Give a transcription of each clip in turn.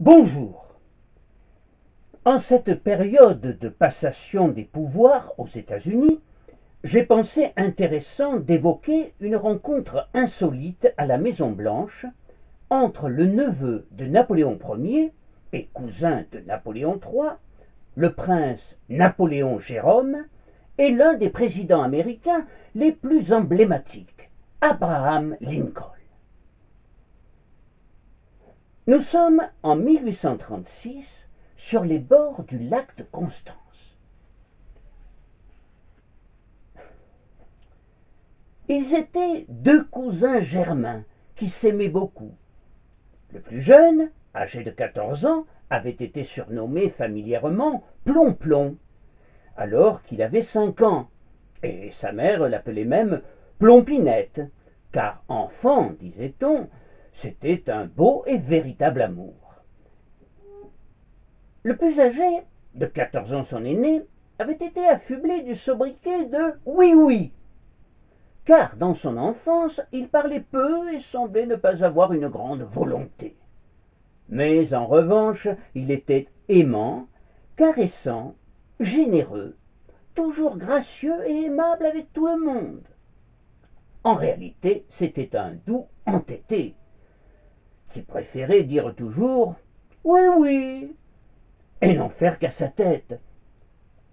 Bonjour. En cette période de passation des pouvoirs aux États-Unis, j'ai pensé intéressant d'évoquer une rencontre insolite à la Maison-Blanche entre le neveu de Napoléon Ier et cousin de Napoléon III, le prince Napoléon Jérôme, et l'un des présidents américains les plus emblématiques, Abraham Lincoln. Nous sommes en 1836 sur les bords du lac de Constance. Ils étaient deux cousins germains qui s'aimaient beaucoup. Le plus jeune, âgé de 14 ans, avait été surnommé familièrement Plomb-Plomb, alors qu'il avait 5 ans, et sa mère l'appelait même Plompinette, car enfant, disait-on, c'était un beau et véritable amour. Le plus âgé, de 14 ans son aîné, avait été affublé du sobriquet de oui-oui, car dans son enfance il parlait peu et semblait ne pas avoir une grande volonté. Mais en revanche, il était aimant, caressant, généreux, toujours gracieux et aimable avec tout le monde. En réalité, c'était un doux entêté, qui préférait dire toujours « oui, oui » et n'en faire qu'à sa tête,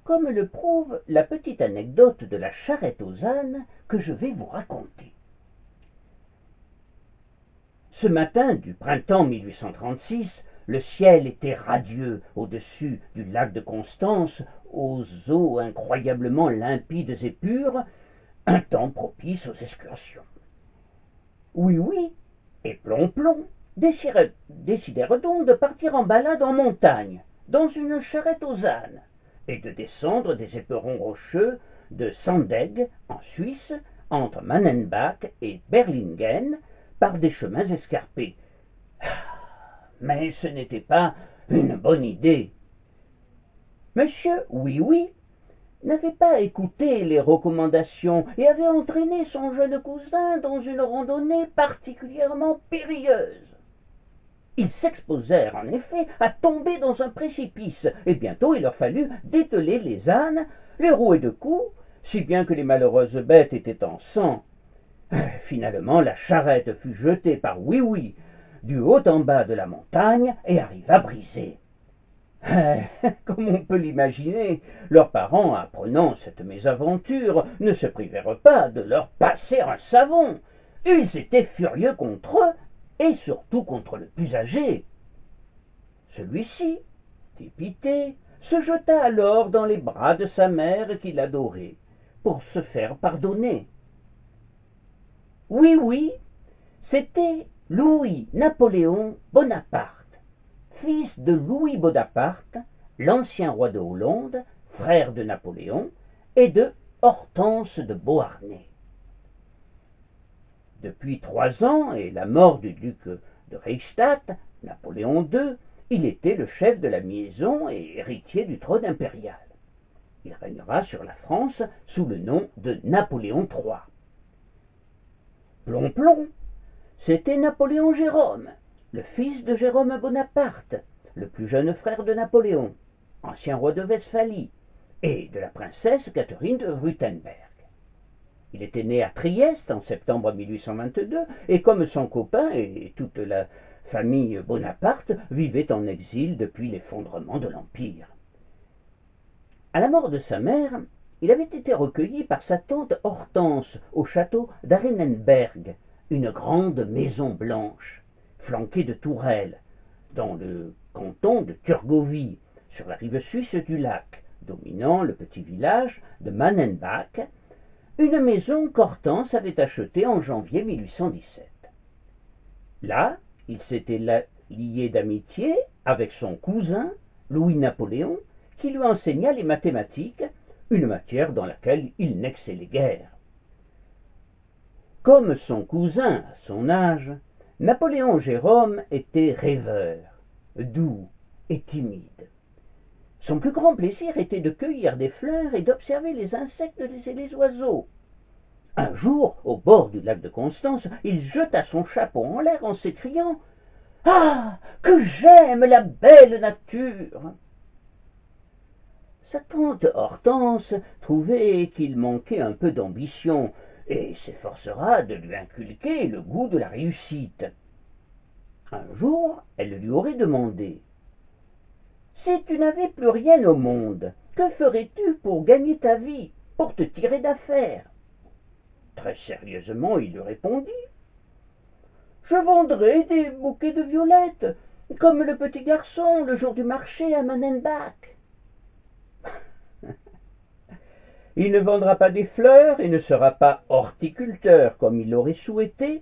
comme le prouve la petite anecdote de la charrette aux ânes que je vais vous raconter. Ce matin du printemps 1836, le ciel était radieux au-dessus du lac de Constance, aux eaux incroyablement limpides et pures, un temps propice aux excursions. Oui, oui, et Plomb-Plomb décidèrent donc de partir en balade en montagne, dans une charrette aux ânes, et de descendre des éperons rocheux de Sandegg, en Suisse, entre Mannenbach et Berlingen, par des chemins escarpés. Mais ce n'était pas une bonne idée. Monsieur Oui-Oui n'avait pas écouté les recommandations et avait entraîné son jeune cousin dans une randonnée particulièrement périlleuse. Ils s'exposèrent en effet à tomber dans un précipice, et bientôt il leur fallut dételer les ânes, les rouer de coups, si bien que les malheureuses bêtes étaient en sang. Finalement, la charrette fut jetée par Oui-Oui du haut en bas de la montagne et arriva brisée. Comme on peut l'imaginer, leurs parents, apprenant cette mésaventure, ne se privèrent pas de leur passer un savon. Ils étaient furieux contre eux, et surtout contre le plus âgé. Celui-ci, dépité, se jeta alors dans les bras de sa mère qui l'adorait, pour se faire pardonner. Oui, oui, c'était Louis-Napoléon Bonaparte, fils de Louis Bonaparte, l'ancien roi de Hollande, frère de Napoléon, et de Hortense de Beauharnais. Depuis 3 ans et la mort du duc de Reichstadt, Napoléon II, il était le chef de la maison et héritier du trône impérial. Il régnera sur la France sous le nom de Napoléon III. Plomb-Plomb, c'était Napoléon Jérôme, le fils de Jérôme Bonaparte, le plus jeune frère de Napoléon, ancien roi de Westphalie, et de la princesse Catherine de Ruthenberg. Il était né à Trieste en septembre 1822 et comme son copain et toute la famille Bonaparte vivaient en exil depuis l'effondrement de l'Empire. À la mort de sa mère, il avait été recueilli par sa tante Hortense au château d'Arenenberg, une grande maison blanche, flanquée de tourelles, dans le canton de Thurgovie, sur la rive suisse du lac, dominant le petit village de Mannenbach, une maison qu'Hortense avait achetée en janvier 1817. Là, il s'était lié d'amitié avec son cousin, Louis-Napoléon, qui lui enseigna les mathématiques, une matière dans laquelle il n'excellait guère. Comme son cousin à son âge, Napoléon Jérôme était rêveur, doux et timide. Son plus grand plaisir était de cueillir des fleurs et d'observer les insectes et les oiseaux. Un jour, au bord du lac de Constance, il jeta son chapeau en l'air en s'écriant Ah, que j'aime la belle nature! Sa tante Hortense trouvait qu'il manquait un peu d'ambition et s'efforcera de lui inculquer le goût de la réussite. Un jour, elle lui aurait demandé: si tu n'avais plus rien au monde, que ferais-tu pour gagner ta vie, pour te tirer d'affaire? Très sérieusement, il lui répondit: je vendrais des bouquets de violettes, comme le petit garçon le jour du marché à Manenbach. Il ne vendra pas des fleurs et ne sera pas horticulteur comme il l'aurait souhaité,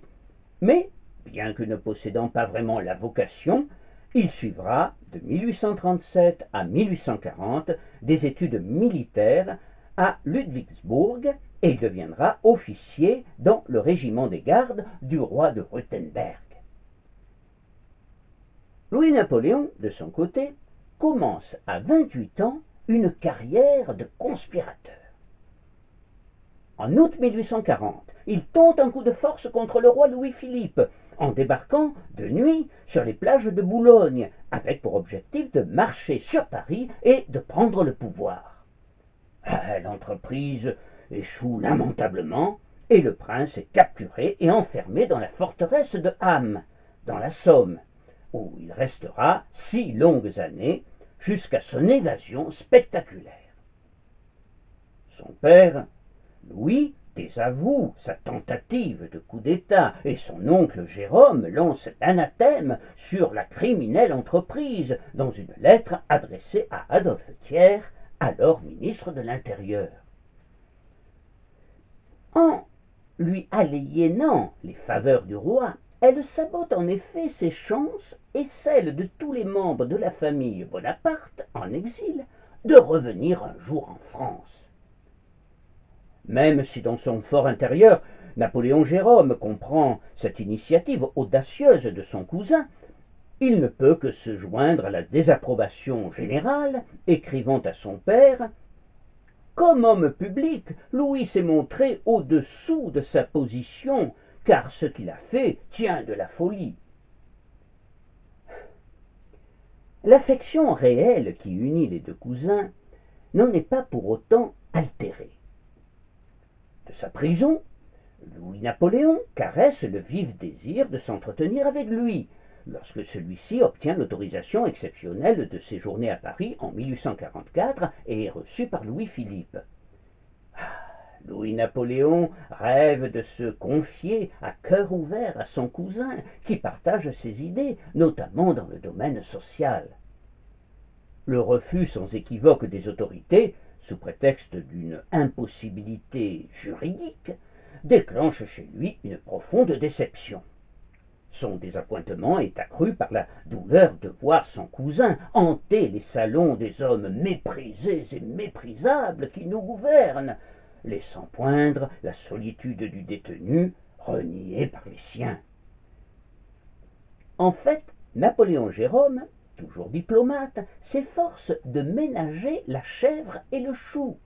mais, bien que ne possédant pas vraiment la vocation, il suivra de 1837 à 1840 des études militaires à Ludwigsburg et il deviendra officier dans le régiment des gardes du roi de Rothenberg. Louis-Napoléon, de son côté, commence à 28 ans une carrière de conspirateur. En août 1840, il tente un coup de force contre le roi Louis-Philippe en débarquant de nuit sur les plages de Boulogne avec pour objectif de marcher sur Paris et de prendre le pouvoir. L'entreprise échoue lamentablement et le prince est capturé et enfermé dans la forteresse de Ham, dans la Somme, où il restera 6 longues années jusqu'à son évasion spectaculaire. Son père, Louis, désavoue sa tentative de coup d'État et son oncle Jérôme lance l'anathème sur la criminelle entreprise dans une lettre adressée à Adolphe Thiers, alors ministre de l'Intérieur. En lui aliénant les faveurs du roi, elle sabote en effet ses chances et celles de tous les membres de la famille Bonaparte en exil de revenir un jour en France. Même si dans son fort intérieur, Napoléon Jérôme comprend cette initiative audacieuse de son cousin, il ne peut que se joindre à la désapprobation générale, écrivant à son père: comme homme public, Louis s'est montré au-dessous de sa position, car ce qu'il a fait tient de la folie. L'affection réelle qui unit les deux cousins n'en est pas pour autant altérée. De sa prison, Louis-Napoléon caresse le vif désir de s'entretenir avec lui, lorsque celui-ci obtient l'autorisation exceptionnelle de séjourner à Paris en 1844 et est reçu par Louis-Philippe. Louis-Napoléon rêve de se confier à cœur ouvert à son cousin, qui partage ses idées, notamment dans le domaine social. Le refus sans équivoque des autorités, sous prétexte d'une impossibilité juridique, déclenche chez lui une profonde déception. Son désappointement est accru par la douleur de voir son cousin hanter les salons des hommes méprisés et méprisables qui nous gouvernent, laissant poindre la solitude du détenu, renié par les siens. En fait, Napoléon Jérôme, toujours diplomate, s'efforce de ménager la chèvre et le chou,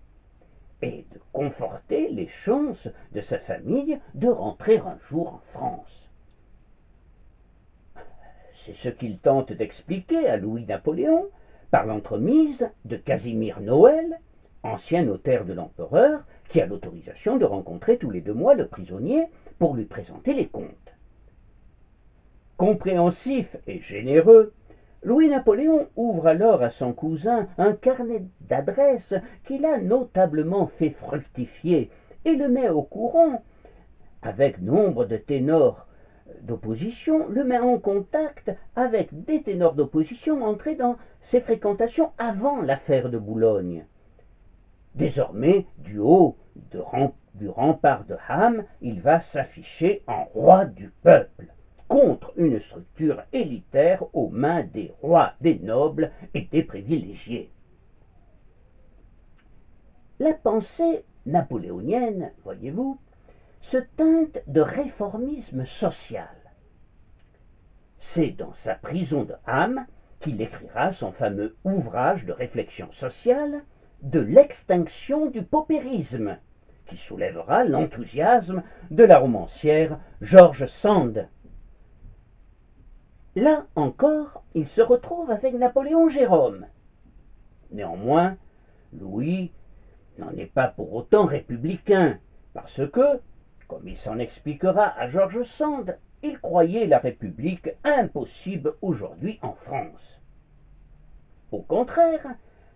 et de conforter les chances de sa famille de rentrer un jour en France. C'est ce qu'il tente d'expliquer à Louis-Napoléon par l'entremise de Casimir Noël, ancien notaire de l'empereur, qui a l'autorisation de rencontrer tous les 2 mois le prisonnier pour lui présenter les comptes. Compréhensif et généreux, Louis-Napoléon ouvre alors à son cousin un carnet d'adresses qu'il a notablement fait fructifier et le met au courant, avec nombre de ténors d'opposition, le met en contact avec des ténors d'opposition entrés dans ses fréquentations avant l'affaire de Boulogne. Désormais, du haut du rempart de Ham, il va s'afficher en roi du peuple, contre une structure élitaire aux mains des rois, des nobles et des privilégiés. La pensée napoléonienne, voyez-vous, se teinte de réformisme social. C'est dans sa prison de Ham qu'il écrira son fameux ouvrage de réflexion sociale de l'extinction du paupérisme, qui soulèvera l'enthousiasme de la romancière George Sand. Là encore, il se retrouve avec Napoléon Gérôme. Néanmoins, Louis n'en est pas pour autant républicain, parce que, comme il s'en expliquera à George Sand, il croyait la République impossible aujourd'hui en France. Au contraire,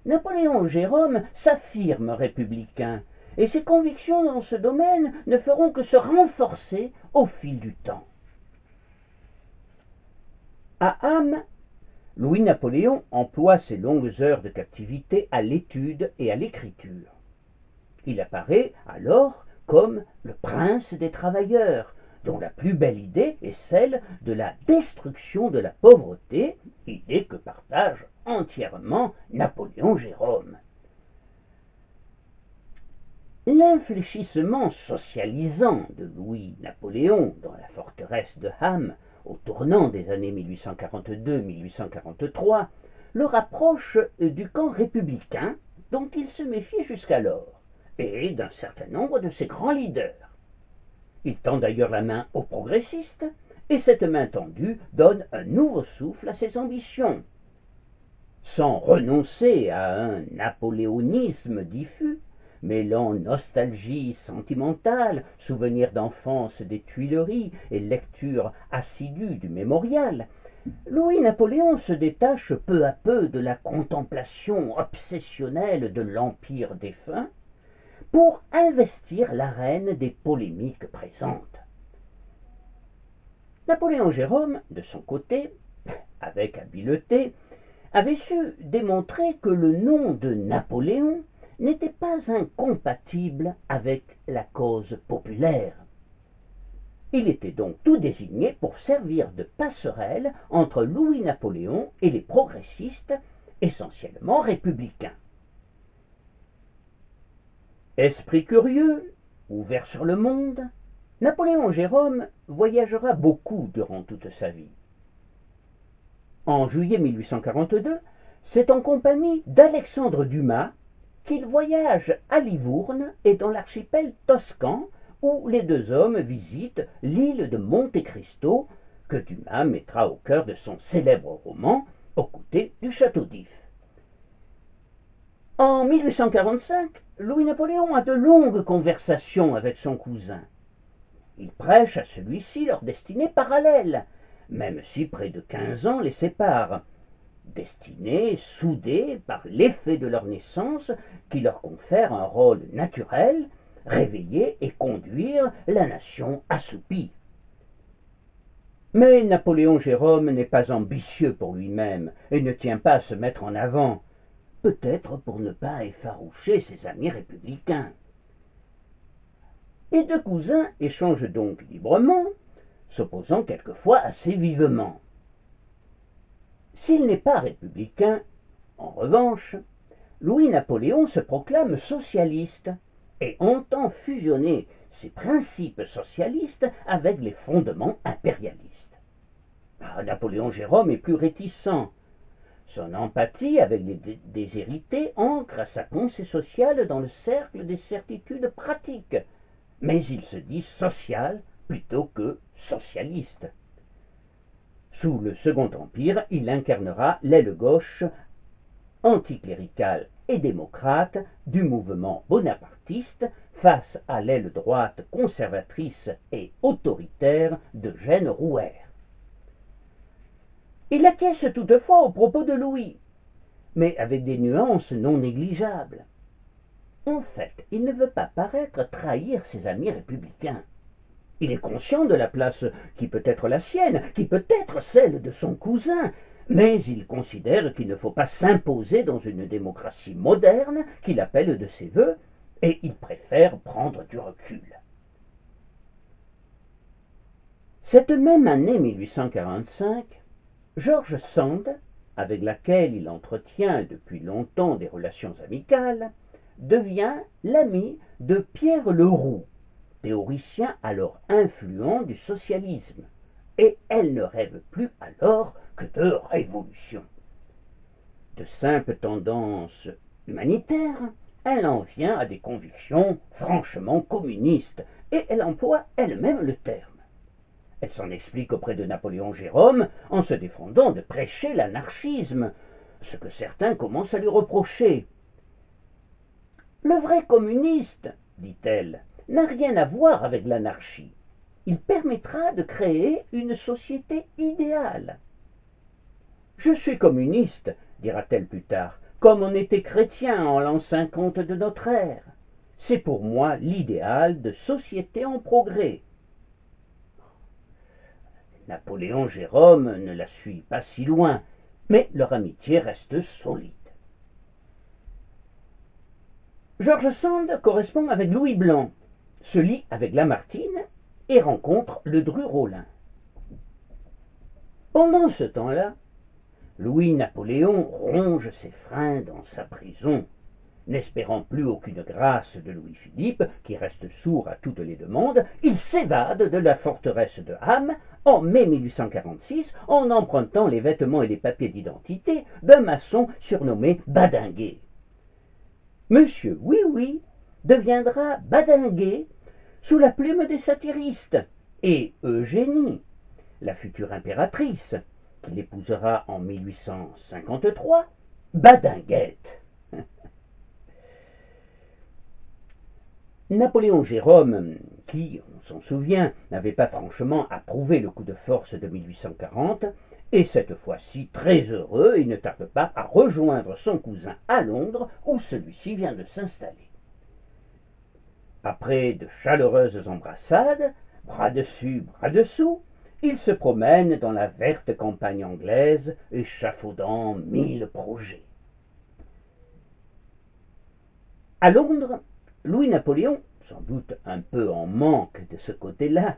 Napoléon Gérôme s'affirme républicain, et ses convictions dans ce domaine ne feront que se renforcer au fil du temps. À Ham, Louis-Napoléon emploie ses longues heures de captivité à l'étude et à l'écriture. Il apparaît alors comme le prince des travailleurs, dont la plus belle idée est celle de la destruction de la pauvreté, idée que partage entièrement Napoléon Gérôme. L'infléchissement socialisant de Louis-Napoléon dans la forteresse de Ham, au tournant des années 1842-1843, le rapproche du camp républicain dont il se méfiait jusqu'alors, et d'un certain nombre de ses grands leaders. Il tend d'ailleurs la main aux progressistes, et cette main tendue donne un nouveau souffle à ses ambitions. Sans renoncer à un napoléonisme diffus, mêlant nostalgie sentimentale, souvenirs d'enfance des Tuileries et lecture assidue du Mémorial, Louis-Napoléon se détache peu à peu de la contemplation obsessionnelle de l'Empire défunt pour investir l'arène des polémiques présentes. Napoléon Gérôme, de son côté, avec habileté, avait su démontrer que le nom de Napoléon n'était pas incompatible avec la cause populaire. Il était donc tout désigné pour servir de passerelle entre Louis-Napoléon et les progressistes, essentiellement républicains. Esprit curieux, ouvert sur le monde, Napoléon Gérôme voyagera beaucoup durant toute sa vie. En juillet 1842, c'est en compagnie d'Alexandre Dumas qu'il voyage à Livourne et dans l'archipel toscan, où les deux hommes visitent l'île de Monte Cristo, que Dumas mettra au cœur de son célèbre roman, aux côtés du château d'If. En 1845, Louis-Napoléon a de longues conversations avec son cousin. Il prêche à celui-ci leur destinée parallèle, même si près de 15 ans les séparent, destinés, soudés par l'effet de leur naissance qui leur confère un rôle naturel, réveiller et conduire la nation assoupie. Mais Napoléon Gérôme n'est pas ambitieux pour lui-même et ne tient pas à se mettre en avant, peut-être pour ne pas effaroucher ses amis républicains. Les deux cousins échangent donc librement, s'opposant quelquefois assez vivement. S'il n'est pas républicain, en revanche, Louis-Napoléon se proclame socialiste et entend fusionner ses principes socialistes avec les fondements impérialistes. Napoléon Gérôme est plus réticent. Son empathie avec les déshérités ancre sa pensée sociale dans le cercle des certitudes pratiques, mais il se dit social plutôt que socialiste. Sous le Second Empire, il incarnera l'aile gauche anticléricale et démocrate du mouvement bonapartiste face à l'aile droite conservatrice et autoritaire d'Eugène Rouher. Il acquiesce toutefois aux propos de Louis, mais avec des nuances non négligeables. En fait, il ne veut pas paraître trahir ses amis républicains. Il est conscient de la place qui peut être la sienne, qui peut être celle de son cousin, mais il considère qu'il ne faut pas s'imposer dans une démocratie moderne qu'il appelle de ses vœux, et il préfère prendre du recul. Cette même année 1845, George Sand, avec laquelle il entretient depuis longtemps des relations amicales, devient l'ami de Pierre Leroux, théoricien alors influent du socialisme, et elle ne rêve plus alors que de révolution. De simples tendances humanitaires, elle en vient à des convictions franchement communistes, et elle emploie elle-même le terme. Elle s'en explique auprès de Napoléon Jérôme en se défendant de prêcher l'anarchisme, ce que certains commencent à lui reprocher. Le vrai communiste, dit-elle, n'a rien à voir avec l'anarchie. Il permettra de créer une société idéale. Je suis communiste, dira-t-elle plus tard, comme on était chrétien en l'an 50 de notre ère. C'est pour moi l'idéal de société en progrès. Napoléon Jérôme ne la suit pas si loin, mais leur amitié reste solide. George Sand correspond avec Louis Blanc, se lie avec Lamartine et rencontre Ledru Rollin. Pendant ce temps-là, Louis-Napoléon ronge ses freins dans sa prison. N'espérant plus aucune grâce de Louis-Philippe, qui reste sourd à toutes les demandes, il s'évade de la forteresse de Ham en mai 1846 en empruntant les vêtements et les papiers d'identité d'un maçon surnommé Badinguet. Monsieur Oui-Oui deviendra Badinguet sous la plume des satiristes, et Eugénie, la future impératrice, qu'il épousera en 1853, Badinguette. Napoléon Jérôme, qui, on s'en souvient, n'avait pas franchement approuvé le coup de force de 1840, est cette fois-ci très heureux et ne tarde pas à rejoindre son cousin à Londres, où celui-ci vient de s'installer. Après de chaleureuses embrassades, bras dessus, bras dessous, ils se promènent dans la verte campagne anglaise, échafaudant 1000 projets. À Londres, Louis-Napoléon, sans doute un peu en manque de ce côté-là,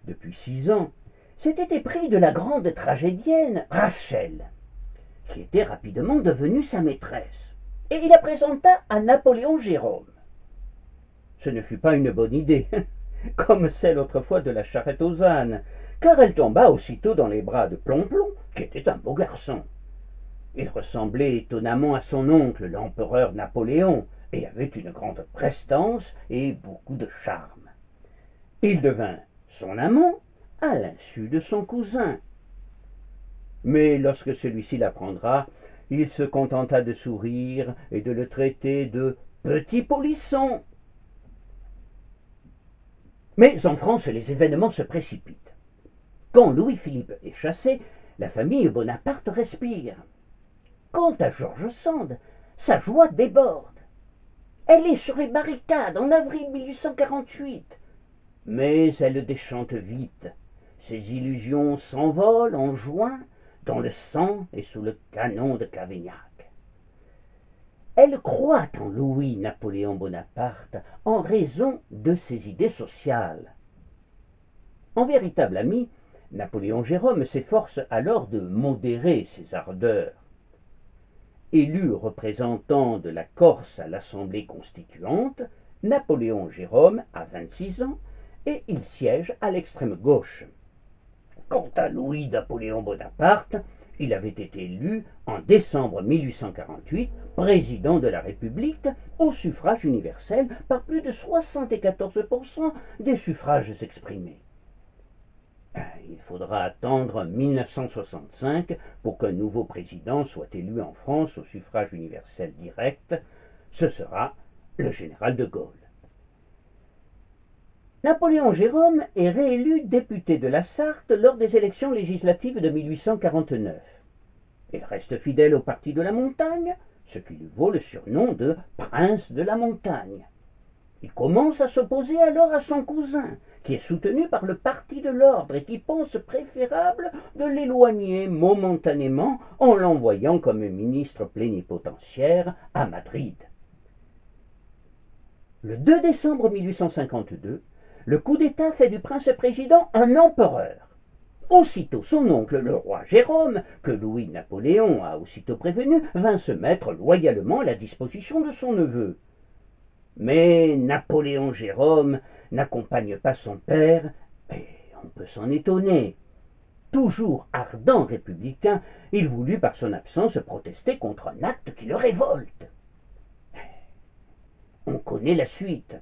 depuis 6 ans, s'était épris de la grande tragédienne Rachel, qui était rapidement devenue sa maîtresse, et il la présenta à Napoléon Jérôme. Ce ne fut pas une bonne idée, comme celle autrefois de la charrette aux ânes, car elle tomba aussitôt dans les bras de Plomblon, qui était un beau garçon. Il ressemblait étonnamment à son oncle, l'empereur Napoléon, et avait une grande prestance et beaucoup de charme. Il devint son amant à l'insu de son cousin. Mais lorsque celui-ci l'apprendra, il se contenta de sourire et de le traiter de petit polisson. Mais en France, les événements se précipitent. Quand Louis-Philippe est chassé, la famille Bonaparte respire. Quant à George Sand, sa joie déborde. Elle est sur les barricades en avril 1848. Mais elle déchante vite. Ses illusions s'envolent en juin dans le sang et sous le canon de Cavaignac. Elle croit en Louis-Napoléon Bonaparte en raison de ses idées sociales. En véritable ami, Napoléon Jérôme s'efforce alors de modérer ses ardeurs. Élu représentant de la Corse à l'Assemblée constituante, Napoléon Jérôme a 26 ans et il siège à l'extrême gauche. Quant à Louis-Napoléon Bonaparte, il avait été élu en décembre 1848 président de la République au suffrage universel par plus de 74% des suffrages exprimés. Il faudra attendre 1965 pour qu'un nouveau président soit élu en France au suffrage universel direct. Ce sera le général de Gaulle. Napoléon Jérôme est réélu député de la Sarthe lors des élections législatives de 1849. Il reste fidèle au parti de la montagne, ce qui lui vaut le surnom de prince de la montagne. Il commence à s'opposer alors à son cousin, qui est soutenu par le parti de l'ordre et qui pense préférable de l'éloigner momentanément en l'envoyant comme ministre plénipotentiaire à Madrid. Le 2 décembre 1852, le coup d'État fait du prince-président un empereur. Aussitôt son oncle, le roi Jérôme, que Louis-Napoléon a aussitôt prévenu, vint se mettre loyalement à la disposition de son neveu. Mais Napoléon Jérôme n'accompagne pas son père, et on peut s'en étonner. Toujours ardent républicain, il voulut par son absence protester contre un acte qui le révolte. On connaît la suite.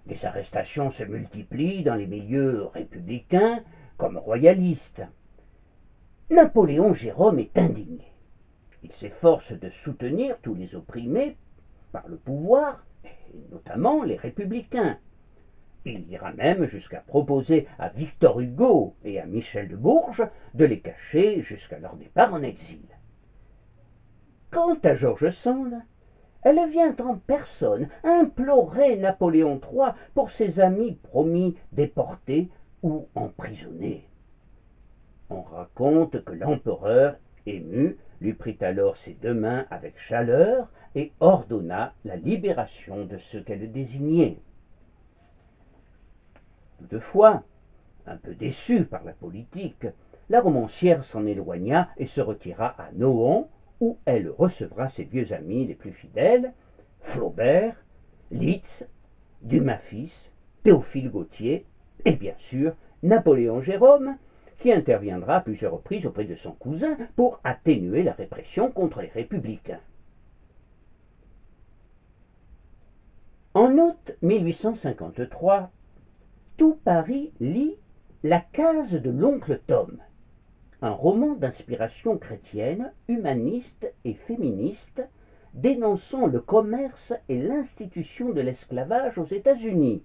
Les arrestations se multiplient dans les milieux républicains, comme royaliste. Napoléon Jérôme est indigné. Il s'efforce de soutenir tous les opprimés par le pouvoir, et notamment les républicains. Il ira même jusqu'à proposer à Victor Hugo et à Michel de Bourges de les cacher jusqu'à leur départ en exil. Quant à George Sand, elle vient en personne implorer Napoléon III pour ses amis promis déportés ou emprisonnés. On raconte que l'empereur, ému, lui prit alors ses deux mains avec chaleur et ordonna la libération de ceux qu'elle désignait. Toutefois, un peu déçue par la politique, la romancière s'en éloigna et se retira à Nohant, où elle recevra ses vieux amis les plus fidèles, Flaubert, Liszt, Dumas-fils, Théophile Gautier et bien sûr Napoléon Jérôme, qui interviendra à plusieurs reprises auprès de son cousin pour atténuer la répression contre les républicains. En août 1853, tout Paris lit La case de l'oncle Tom, un roman d'inspiration chrétienne, humaniste et féministe, dénonçant le commerce et l'institution de l'esclavage aux États-Unis.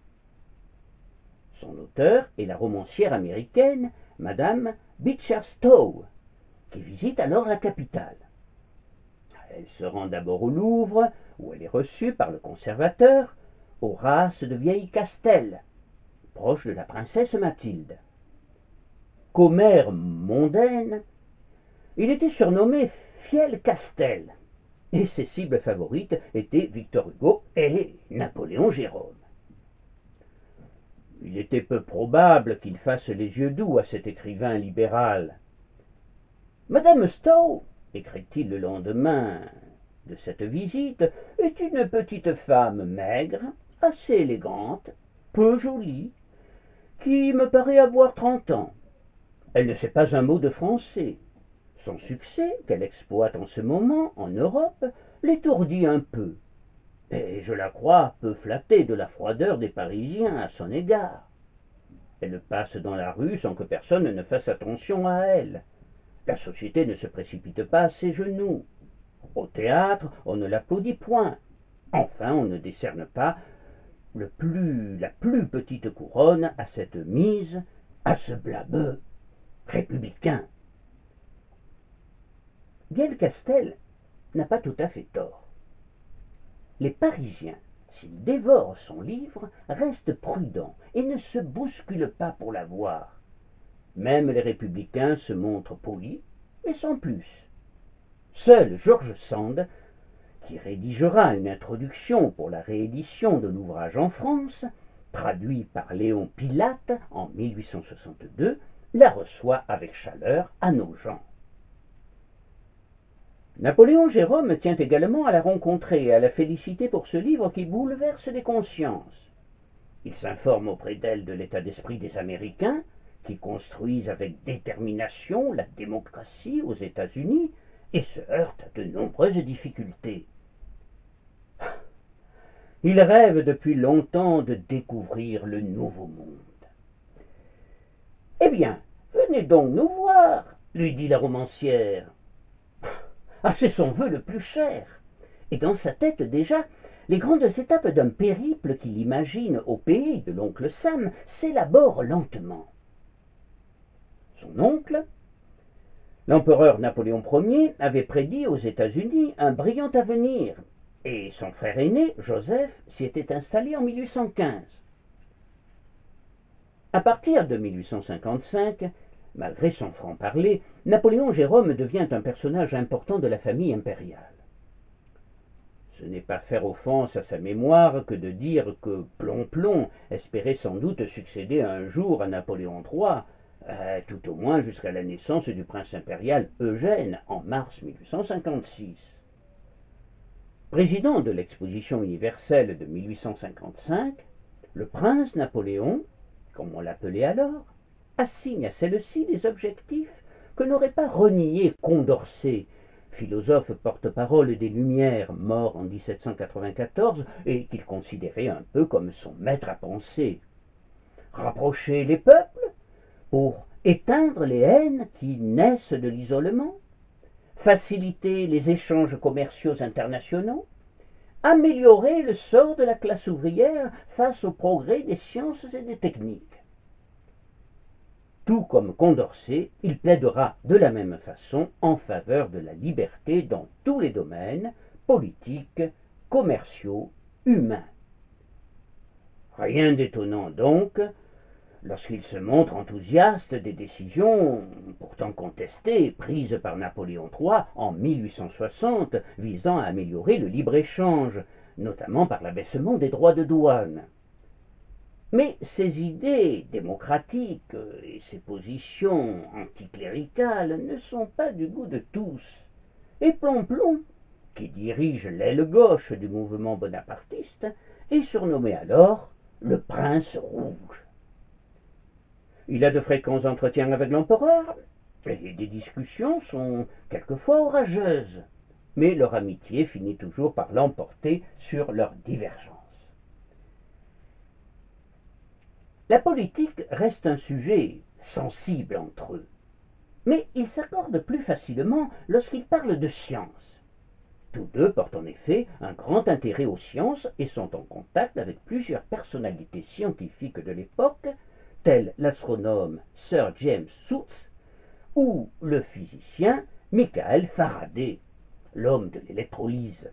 Son auteur est la romancière américaine Madame Beecher Stowe, qui visite alors la capitale. Elle se rend d'abord au Louvre, où elle est reçue par le conservateur Horace de Vieille-Castel, proche de la princesse Mathilde. Commère mondaine, il était surnommé Fiel-Castel, et ses cibles favorites étaient Victor Hugo et Napoléon Jérôme. Il était peu probable qu'il fasse les yeux doux à cet écrivain libéral. Madame Stowe, écrit-il le lendemain de cette visite, est une petite femme maigre, assez élégante, peu jolie, qui me paraît avoir 30 ans. Elle ne sait pas un mot de français. Son succès, qu'elle exploite en ce moment en Europe, l'étourdit un peu. Et je la crois peu flattée de la froideur des Parisiens à son égard. Elle passe dans la rue sans que personne ne fasse attention à elle. La société ne se précipite pas à ses genoux. Au théâtre, on ne l'applaudit point. Enfin, on ne décerne pas la plus petite couronne à cette mise, à ce blabeux républicain. Vieille-Castel n'a pas tout à fait tort. Les Parisiens, s'ils dévorent son livre, restent prudents et ne se bousculent pas pour la voir. Même les républicains se montrent polis, mais sans plus. Seul George Sand, qui rédigera une introduction pour la réédition de l'ouvrage en France, traduit par Léon Pilate en 1862, la reçoit avec chaleur à Nogent. Napoléon Jérôme tient également à la rencontrer et à la féliciter pour ce livre qui bouleverse les consciences. Il s'informe auprès d'elle de l'état d'esprit des Américains, qui construisent avec détermination la démocratie aux États-Unis et se heurtent à de nombreuses difficultés. Il rêve depuis longtemps de découvrir le nouveau monde. « Eh bien, venez donc nous voir, lui dit la romancière. Ah, c'est son vœu le plus cher. Et dans sa tête déjà, les grandes étapes d'un périple qu'il imagine au pays de l'oncle Sam s'élaborent lentement. Son oncle, l'empereur Napoléon Ier, avait prédit aux États-Unis un brillant avenir, et son frère aîné, Joseph, s'y était installé en 1815. À partir de 1855, malgré son franc-parler, Napoléon Jérôme devient un personnage important de la famille impériale. Ce n'est pas faire offense à sa mémoire que de dire que Plomplon espérait sans doute succéder un jour à Napoléon III, tout au moins jusqu'à la naissance du prince impérial Eugène en mars 1856. Président de l'exposition universelle de 1855, le prince Napoléon, comme on l'appelait alors, assigne à celle-ci des objectifs que n'aurait pas renié Condorcet, philosophe porte-parole des Lumières, mort en 1794, et qu'il considérait un peu comme son maître à penser. Rapprocher les peuples pour éteindre les haines qui naissent de l'isolement, faciliter les échanges commerciaux internationaux, améliorer le sort de la classe ouvrière face au progrès des sciences et des techniques. Tout comme Condorcet, il plaidera de la même façon en faveur de la liberté dans tous les domaines, politiques, commerciaux, humains. Rien d'étonnant donc, lorsqu'il se montre enthousiaste des décisions, pourtant contestées, prises par Napoléon III en 1860, visant à améliorer le libre-échange, notamment par l'abaissement des droits de douane. Mais ces idées démocratiques et ces positions anticléricales ne sont pas du goût de tous. Et Plomplon, qui dirige l'aile gauche du mouvement bonapartiste, est surnommé alors le Prince Rouge. Il a de fréquents entretiens avec l'empereur, et des discussions sont quelquefois orageuses, mais leur amitié finit toujours par l'emporter sur leurs divergences. La politique reste un sujet sensible entre eux, mais ils s'accordent plus facilement lorsqu'ils parlent de science. Tous deux portent en effet un grand intérêt aux sciences et sont en contact avec plusieurs personnalités scientifiques de l'époque, tels l'astronome Sir James Soots ou le physicien Michael Faraday, l'homme de l'électrolyse.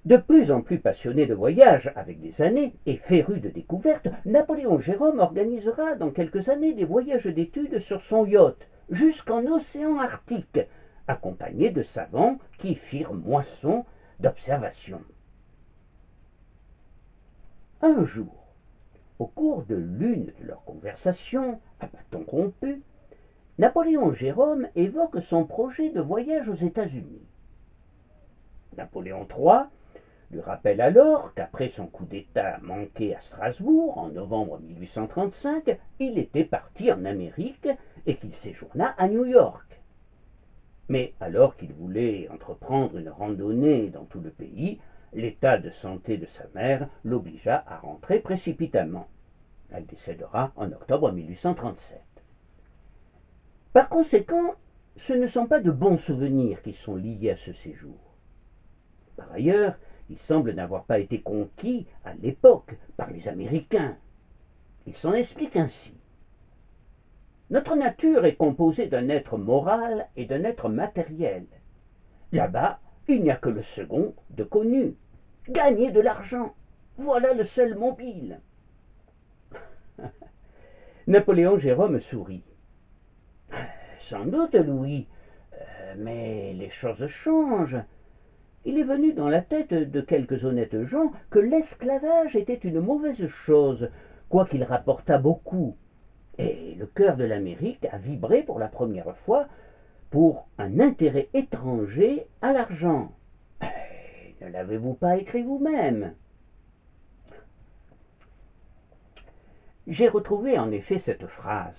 De plus en plus passionné de voyage avec des années et féru de découvertes, Napoléon Jérôme organisera dans quelques années des voyages d'études sur son yacht jusqu'en océan Arctique, accompagné de savants qui firent moisson d'observations. Un jour, au cours de l'une de leurs conversations, à bâton rompu, Napoléon Jérôme évoque son projet de voyage aux États-Unis. Napoléon III lui rappelle alors qu'après son coup d'État manqué à Strasbourg en novembre 1835, il était parti en Amérique et qu'il séjourna à New York. Mais alors qu'il voulait entreprendre une randonnée dans tout le pays, l'état de santé de sa mère l'obligea à rentrer précipitamment. Elle décédera en octobre 1837. Par conséquent, ce ne sont pas de bons souvenirs qui sont liés à ce séjour. Par ailleurs, il semble n'avoir pas été conquis à l'époque par les Américains. Il s'en explique ainsi. Notre nature est composée d'un être moral et d'un être matériel. Là-bas, il n'y a que le second de connu. Gagner de l'argent, voilà le seul mobile. Napoléon Jérôme sourit. Sans doute, Louis, mais les choses changent. Il est venu dans la tête de quelques honnêtes gens que l'esclavage était une mauvaise chose, quoiqu'il rapportât beaucoup. Et le cœur de l'Amérique a vibré pour la première fois pour un intérêt étranger à l'argent. Ne l'avez-vous pas écrit vous-même? J'ai retrouvé en effet cette phrase.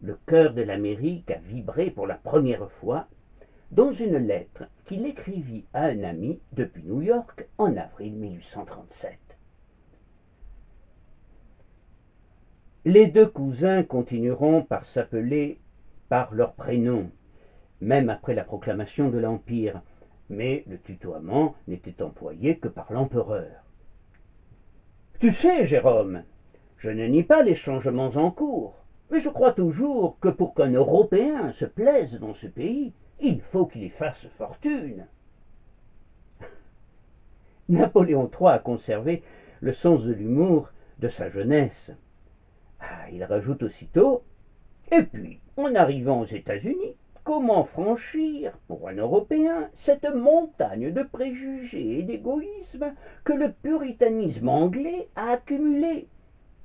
Le cœur de l'Amérique a vibré pour la première fois dans une lettre qu'il écrivit à un ami depuis New York en avril 1837. Les deux cousins continueront par s'appeler par leur prénom, même après la proclamation de l'Empire, mais le tutoiement n'était employé que par l'empereur. Tu sais, Jérôme, je ne nie pas les changements en cours, mais je crois toujours que pour qu'un Européen se plaise dans ce pays, il faut qu'il y fasse fortune. Napoléon III a conservé le sens de l'humour de sa jeunesse. Il rajoute aussitôt « Et puis, en arrivant aux États-Unis, comment franchir, pour un Européen, cette montagne de préjugés et d'égoïsme que le puritanisme anglais a accumulée?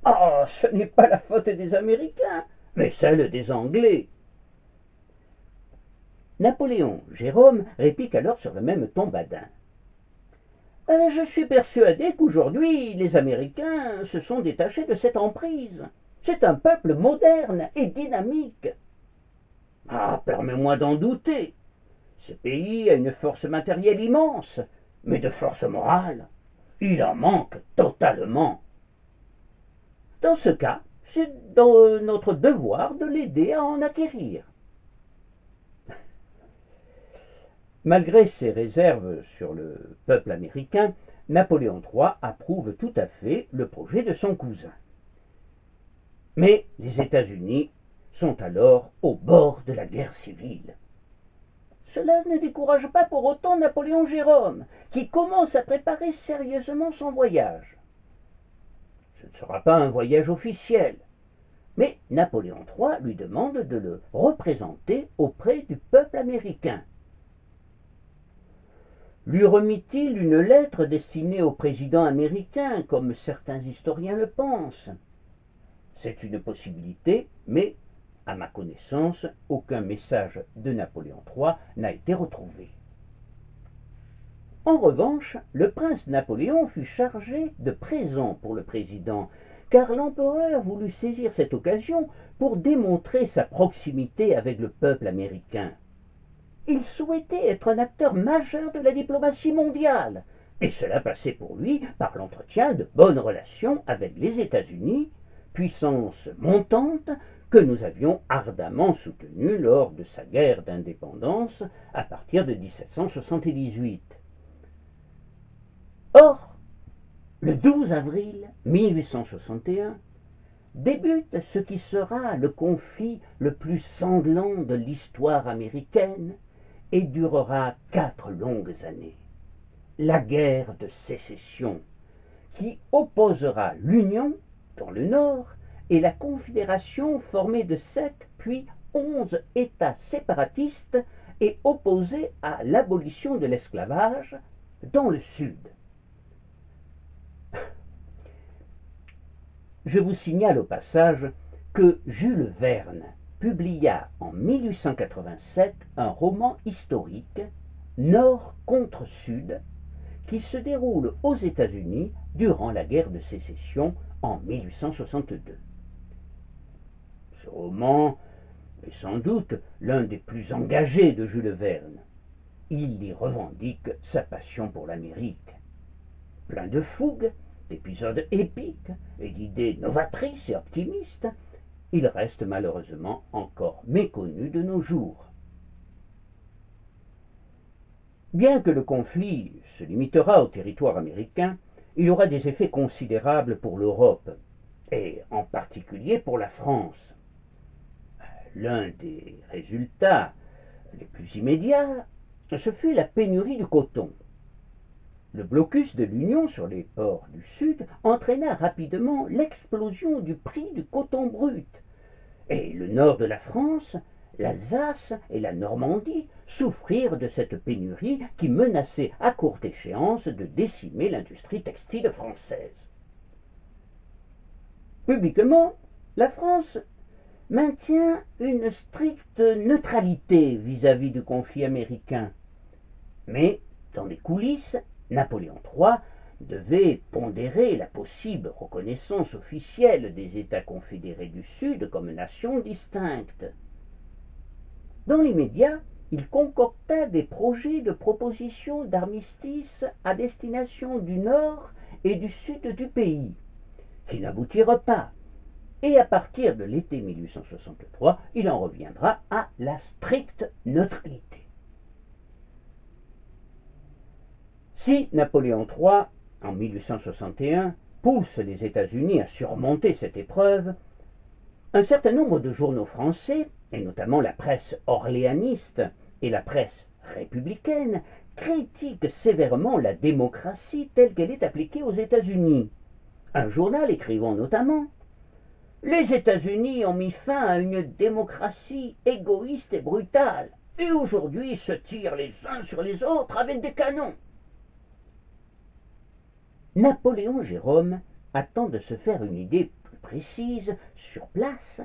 Ah, ce n'est pas la faute des Américains, mais celle des Anglais. » Napoléon Jérôme réplique alors sur le même ton badin. Je suis persuadé qu'aujourd'hui les Américains se sont détachés de cette emprise. C'est un peuple moderne et dynamique. Ah, permets-moi d'en douter. Ce pays a une force matérielle immense, mais de force morale, il en manque totalement. Dans ce cas, c'est dans notre devoir de l'aider à en acquérir. Malgré ses réserves sur le peuple américain, Napoléon III approuve tout à fait le projet de son cousin. Mais les États-Unis sont alors au bord de la guerre civile. Cela ne décourage pas pour autant Napoléon Jérôme, qui commence à préparer sérieusement son voyage. Ce ne sera pas un voyage officiel, mais Napoléon III lui demande de le représenter auprès du peuple américain. Lui remit-il une lettre destinée au président américain, comme certains historiens le pensent? C'est une possibilité, mais, à ma connaissance, aucun message de Napoléon III n'a été retrouvé. En revanche, le prince Napoléon fut chargé de présents pour le président, car l'empereur voulut saisir cette occasion pour démontrer sa proximité avec le peuple américain. Il souhaitait être un acteur majeur de la diplomatie mondiale, et cela passait pour lui par l'entretien de bonnes relations avec les États-Unis, puissance montante que nous avions ardemment soutenue lors de sa guerre d'indépendance à partir de 1778. Or, le 12 avril 1861, débute ce qui sera le conflit le plus sanglant de l'histoire américaine et durera 4 longues années. La guerre de sécession, qui opposera l'Union, dans le Nord, et la Confédération formée de 7 puis 11 États séparatistes et opposés à l'abolition de l'esclavage dans le Sud. Je vous signale au passage que Jules Verne publia en 1887 un roman historique, Nord contre Sud, qui se déroule aux États-Unis durant la guerre de sécession en 1862. Ce roman est sans doute l'un des plus engagés de Jules Verne. Il y revendique sa passion pour l'Amérique. Plein de fougue, d'épisodes épiques et d'idées novatrices et optimistes, il reste malheureusement encore méconnu de nos jours. Bien que le conflit se limitera au territoire américain, il aura des effets considérables pour l'Europe, et en particulier pour la France. L'un des résultats les plus immédiats, ce fut la pénurie du coton. Le blocus de l'Union sur les ports du Sud entraîna rapidement l'explosion du prix du coton brut, et le nord de la France, l'Alsace et la Normandie souffrirent de cette pénurie qui menaçait à courte échéance de décimer l'industrie textile française. Publiquement, la France maintient une stricte neutralité vis-à-vis du conflit américain, mais dans les coulisses, Napoléon III devait pondérer la possible reconnaissance officielle des États confédérés du Sud comme nations distinctes. Dans l'immédiat, il concocta des projets de proposition d'armistice à destination du nord et du sud du pays, qui n'aboutirent pas, et à partir de l'été 1863, il en reviendra à la stricte neutralité. Si Napoléon III, en 1861, pousse les États-Unis à surmonter cette épreuve, un certain nombre de journaux français, et notamment la presse orléaniste et la presse républicaine, critiquent sévèrement la démocratie telle qu'elle est appliquée aux États-Unis. Un journal écrivant notamment « Les États-Unis ont mis fin à une démocratie égoïste et brutale, et aujourd'hui se tirent les uns sur les autres avec des canons. » Napoléon Jérôme attend de se faire une idée plus précise sur place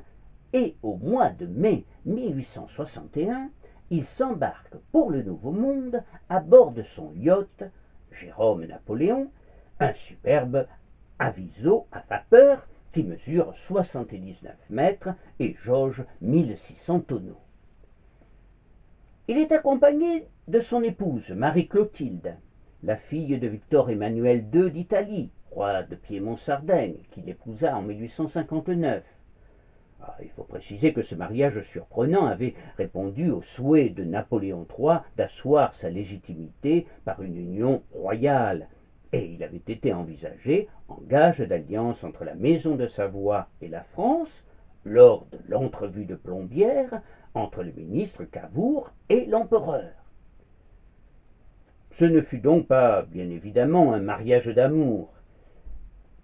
et au mois de mai 1861, il s'embarque pour le Nouveau Monde à bord de son yacht Jérôme Napoléon, un superbe aviso à vapeur qui mesure 79 mètres et jauge 1600 tonneaux. Il est accompagné de son épouse Marie-Clotilde, la fille de Victor Emmanuel II d'Italie, roi de Piémont-Sardaigne, qu'il épousa en 1859, Il faut préciser que ce mariage surprenant avait répondu au souhait de Napoléon III d'asseoir sa légitimité par une union royale, et il avait été envisagé en gage d'alliance entre la Maison de Savoie et la France, lors de l'entrevue de Plombières entre le ministre Cavour et l'empereur. Ce ne fut donc pas, bien évidemment, un mariage d'amour.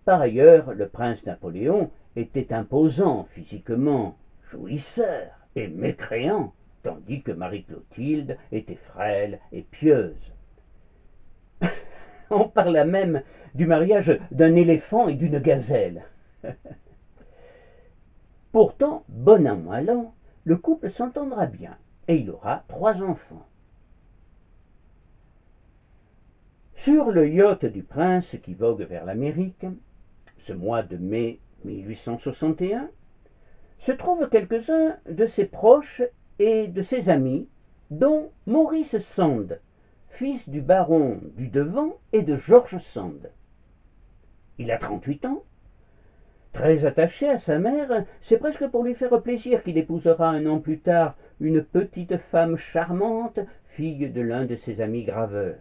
Par ailleurs, le prince Napoléon était imposant physiquement, jouisseur et mécréant, tandis que Marie-Clotilde était frêle et pieuse. On parla même du mariage d'un éléphant et d'une gazelle. Pourtant, bon an mal an, le couple s'entendra bien, et il aura 3 enfants. Sur le yacht du prince qui vogue vers l'Amérique, ce mois de mai 1861, se trouvent quelques-uns de ses proches et de ses amis, dont Maurice Sand, fils du baron du Devant et de George Sand. Il a 38 ans. Très attaché à sa mère, c'est presque pour lui faire plaisir qu'il épousera un an plus tard une petite femme charmante, fille de l'un de ses amis graveurs.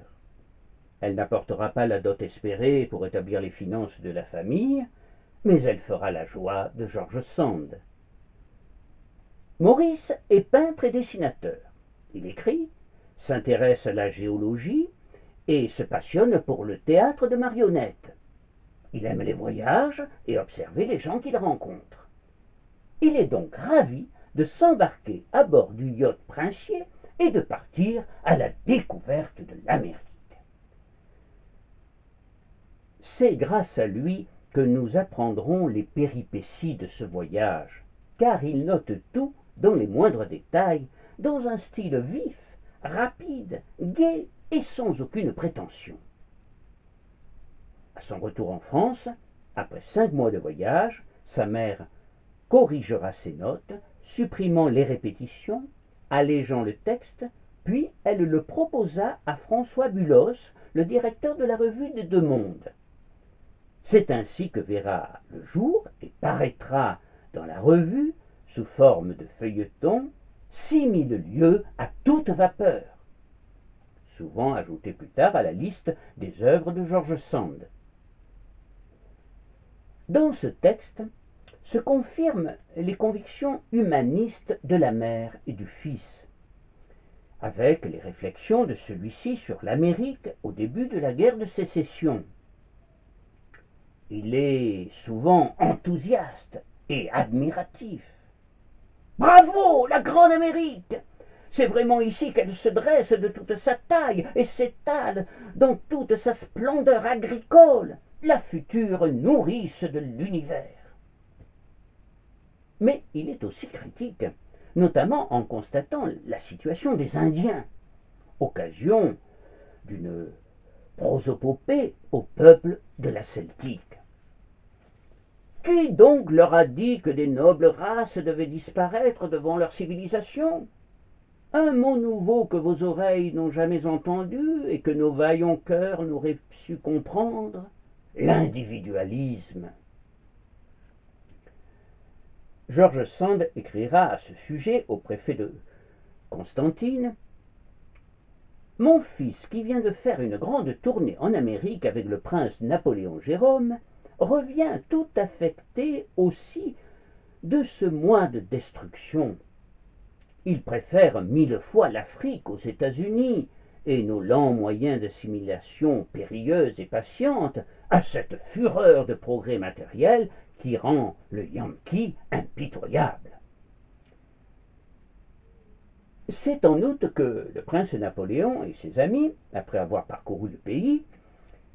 Elle n'apportera pas la dot espérée pour établir les finances de la famille, mais elle fera la joie de George Sand. Maurice est peintre et dessinateur. Il écrit, s'intéresse à la géologie et se passionne pour le théâtre de marionnettes. Il aime les voyages et observer les gens qu'il rencontre. Il est donc ravi de s'embarquer à bord du yacht princier et de partir à la découverte de l'Amérique. C'est grâce à lui que nous apprendrons les péripéties de ce voyage, car il note tout dans les moindres détails, dans un style vif, rapide, gai et sans aucune prétention. À son retour en France, après 5 mois de voyage, sa mère corrigera ses notes, supprimant les répétitions, allégeant le texte, puis elle le proposa à François Bulos, le directeur de la revue des Deux Mondes. C'est ainsi que verra le jour et paraîtra dans la revue, sous forme de feuilleton, 6000 lieues à toute vapeur, souvent ajouté plus tard à la liste des œuvres de George Sand. Dans ce texte se confirment les convictions humanistes de la mère et du fils, avec les réflexions de celui-ci sur l'Amérique au début de la guerre de sécession. Il est souvent enthousiaste et admiratif. Bravo, la grande Amérique! C'est vraiment ici qu'elle se dresse de toute sa taille et s'étale dans toute sa splendeur agricole, la future nourrice de l'univers. Mais il est aussi critique, notamment en constatant la situation des Indiens, occasion d'une prosopopée au peuple de la Celtique. Qui donc leur a dit que des nobles races devaient disparaître devant leur civilisation? Un mot nouveau que vos oreilles n'ont jamais entendu et que nos vaillants cœurs n'auraient su comprendre, l'individualisme. George Sand écrira à ce sujet au préfet de Constantine: « Mon fils, qui vient de faire une grande tournée en Amérique avec le prince Napoléon Jérôme, revient tout affecté aussi de ce mois de destruction. Il préfère 1000 fois l'Afrique aux États-Unis et nos lents moyens d'assimilation périlleuse et patiente à cette fureur de progrès matériel qui rend le Yankee impitoyable. » C'est en août que le prince Napoléon et ses amis, après avoir parcouru le pays,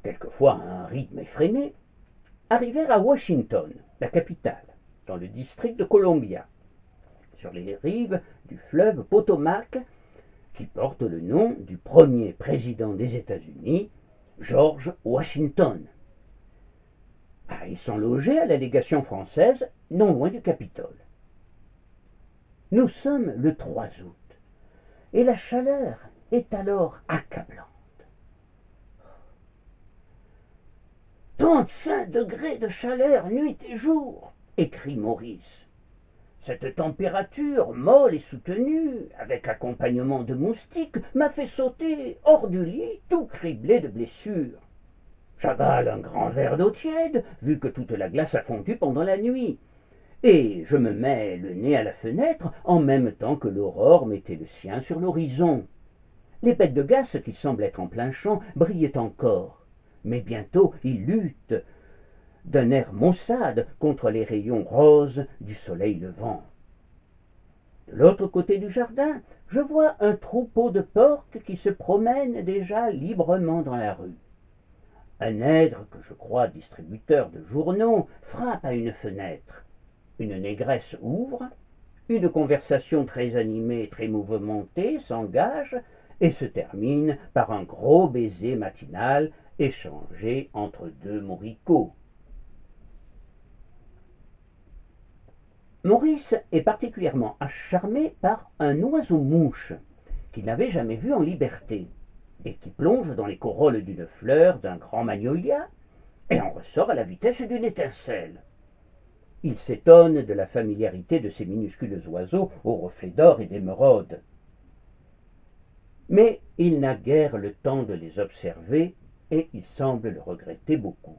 quelquefois à un rythme effréné, arrivèrent à Washington, la capitale, dans le district de Columbia, sur les rives du fleuve Potomac, qui porte le nom du premier président des États-Unis, George Washington. Ils sont logés à la légation française, non loin du Capitole. Nous sommes le 3 août, et la chaleur est alors accablante. 35 degrés de chaleur nuit et jour, écrit Maurice. Cette température molle et soutenue, avec accompagnement de moustiques, m'a fait sauter hors du lit, tout criblé de blessures. J'avale un grand verre d'eau tiède, vu que toute la glace a fondu pendant la nuit, et je me mets le nez à la fenêtre en même temps que l'aurore mettait le sien sur l'horizon. Les bêtes de gaz, qui semblent être en plein champ, brillaient encore, mais bientôt ils luttent d'un air maussade contre les rayons roses du soleil levant. De l'autre côté du jardin, je vois un troupeau de porcs qui se promènent déjà librement dans la rue. Un nègre, que je crois distributeur de journaux, frappe à une fenêtre. Une négresse ouvre, une conversation très animée et très mouvementée s'engage et se termine par un gros baiser matinal échangé entre deux moricots. Maurice est particulièrement acharné par un oiseau-mouche qu'il n'avait jamais vu en liberté et qui plonge dans les corolles d'une fleur d'un grand magnolia et en ressort à la vitesse d'une étincelle. Il s'étonne de la familiarité de ces minuscules oiseaux aux reflets d'or et d'émeraude. Mais il n'a guère le temps de les observer et il semble le regretter beaucoup.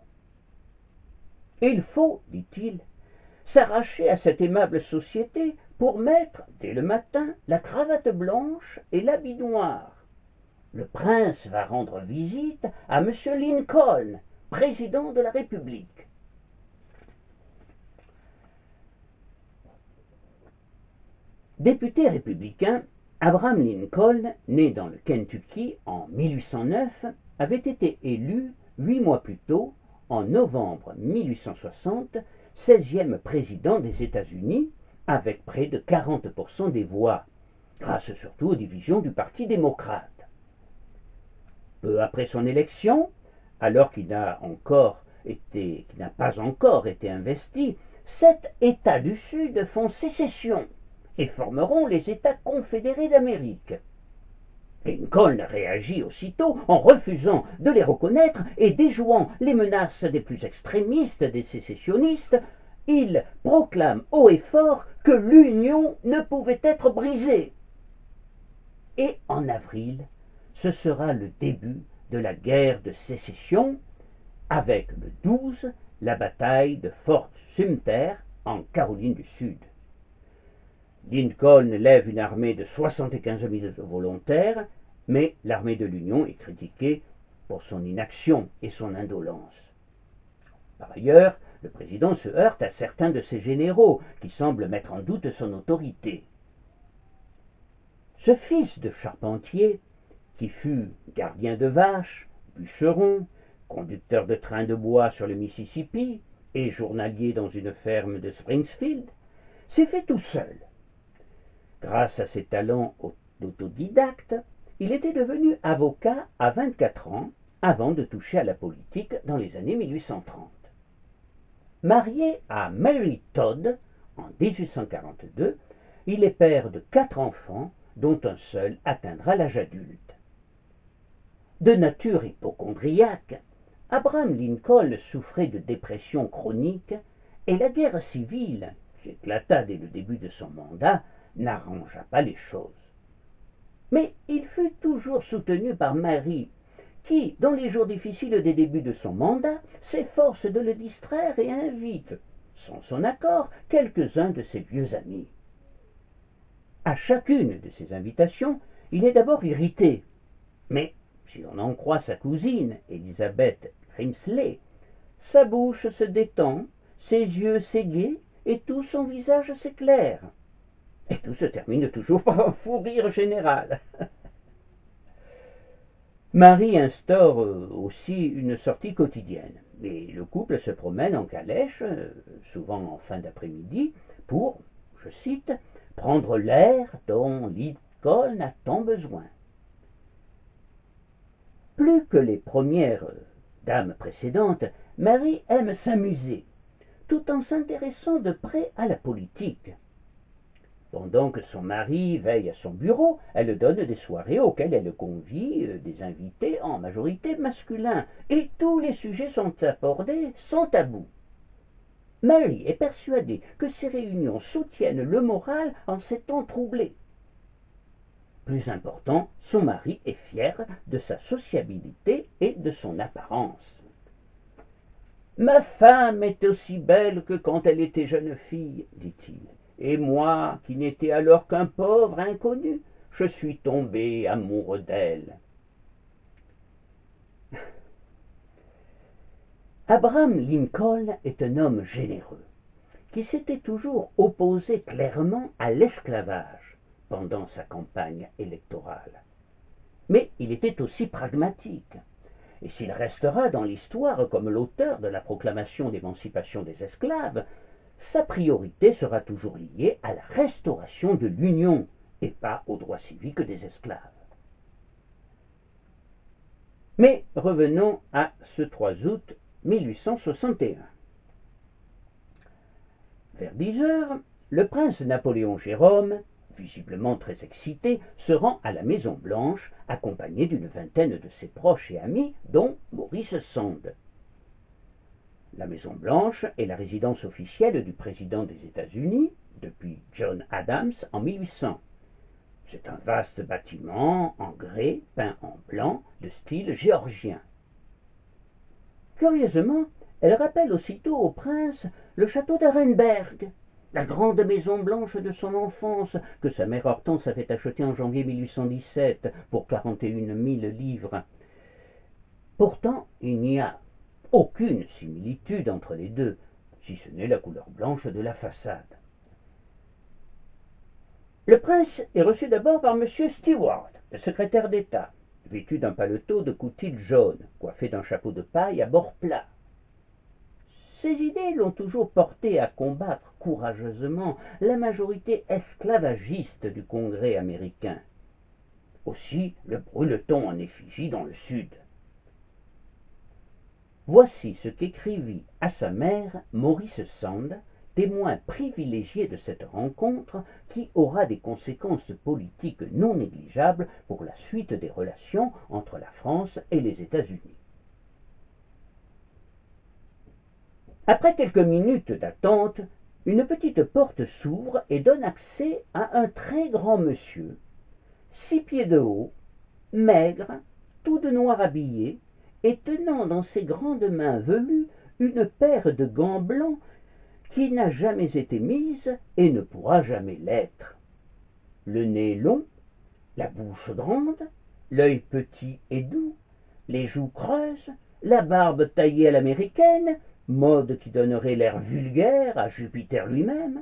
Il faut, dit-il, s'arracher à cette aimable société pour mettre, dès le matin, la cravate blanche et l'habit noir. Le prince va rendre visite à M. Lincoln, président de la République. Député républicain, Abraham Lincoln, né dans le Kentucky en 1809, avait été élu 8 mois plus tôt, en novembre 1860, 16e président des États-Unis, avec près de 40% des voix, grâce surtout aux divisions du Parti démocrate. Peu après son élection, alors qu'il n'a pas encore été investi, 7 États du Sud font sécession et formeront les États confédérés d'Amérique. Lincoln réagit aussitôt en refusant de les reconnaître et déjouant les menaces des plus extrémistes des sécessionnistes. Il proclame haut et fort que l'Union ne pouvait être brisée. Et en avril, ce sera le début de la guerre de sécession, avec le 12 la bataille de Fort Sumter en Caroline du Sud. Lincoln lève une armée de 75 000 volontaires, mais l'armée de l'Union est critiquée pour son inaction et son indolence. Par ailleurs, le président se heurte à certains de ses généraux qui semblent mettre en doute son autorité. Ce fils de charpentier, qui fut gardien de vaches, bûcheron, conducteur de train de bois sur le Mississippi et journalier dans une ferme de Springfield, s'est fait tout seul. Grâce à ses talents d'autodidacte, il était devenu avocat à 24 ans avant de toucher à la politique dans les années 1830. Marié à Mary Todd en 1842, il est père de 4 enfants, dont un seul atteindra l'âge adulte. De nature hypocondriaque, Abraham Lincoln souffrait de dépression chronique et la guerre civile, qui éclata dès le début de son mandat, n'arrangea pas les choses. Mais il fut toujours soutenu par Mary, qui, dans les jours difficiles des débuts de son mandat, s'efforce de le distraire et invite, sans son accord, quelques-uns de ses vieux amis. À chacune de ces invitations, il est d'abord irrité, mais si l'on en croit sa cousine, Elizabeth Grimsley, sa bouche se détend, ses yeux s'égayent et tout son visage s'éclaire. Et tout se termine toujours par un fou rire général. Marie instaure aussi une sortie quotidienne. Et le couple se promène en calèche, souvent en fin d'après-midi, pour, je cite, « prendre l'air dont Lincoln a tant besoin ». Plus que les premières dames précédentes, Marie aime s'amuser, tout en s'intéressant de près à la politique. Pendant que son mari veille à son bureau, elle donne des soirées auxquelles elle convie des invités en majorité masculins, et tous les sujets sont abordés sans tabou. Mary est persuadée que ces réunions soutiennent le moral en ces temps troublés. Plus important, son mari est fier de sa sociabilité et de son apparence. Ma femme est aussi belle que quand elle était jeune fille, dit-il, et moi, qui n'étais alors qu'un pauvre inconnu, je suis tombé amoureux d'elle. Abraham Lincoln est un homme généreux, qui s'était toujours opposé clairement à l'esclavage pendant sa campagne électorale. Mais il était aussi pragmatique, et s'il restera dans l'histoire comme l'auteur de la proclamation d'émancipation des esclaves, sa priorité sera toujours liée à la restauration de l'Union et pas aux droits civiques des esclaves. Mais revenons à ce 3 août 1861. Vers 10 heures, le prince Napoléon Jérôme, visiblement très excité, se rend à la Maison-Blanche, accompagné d'une vingtaine de ses proches et amis, dont Maurice Sand. La Maison-Blanche est la résidence officielle du président des États-Unis depuis John Adams en 1800. C'est un vaste bâtiment en grès peint en blanc de style géorgien. Curieusement, elle rappelle aussitôt au prince le château d'Arenberg, la grande maison blanche de son enfance que sa mère Hortense avait achetée en janvier 1817 pour 41 000 livres. Pourtant, il n'y a aucune similitude entre les deux, si ce n'est la couleur blanche de la façade. Le prince est reçu d'abord par M. Stewart, le secrétaire d'État, vêtu d'un paletot de coutil jaune, coiffé d'un chapeau de paille à bord plat. Ses idées l'ont toujours porté à combattre courageusement la majorité esclavagiste du Congrès américain. Aussi le brûle-t-on en effigie dans le Sud. Voici ce qu'écrivit à sa mère Maurice Sand, témoin privilégié de cette rencontre qui aura des conséquences politiques non négligeables pour la suite des relations entre la France et les États-Unis. Après quelques minutes d'attente, une petite porte s'ouvre et donne accès à un très grand monsieur, 6 pieds de haut, maigre, tout de noir habillé, et tenant dans ses grandes mains velues une paire de gants blancs qui n'a jamais été mise et ne pourra jamais l'être. Le nez long, la bouche grande, l'œil petit et doux, les joues creuses, la barbe taillée à l'américaine, mode qui donnerait l'air vulgaire à Jupiter lui-même,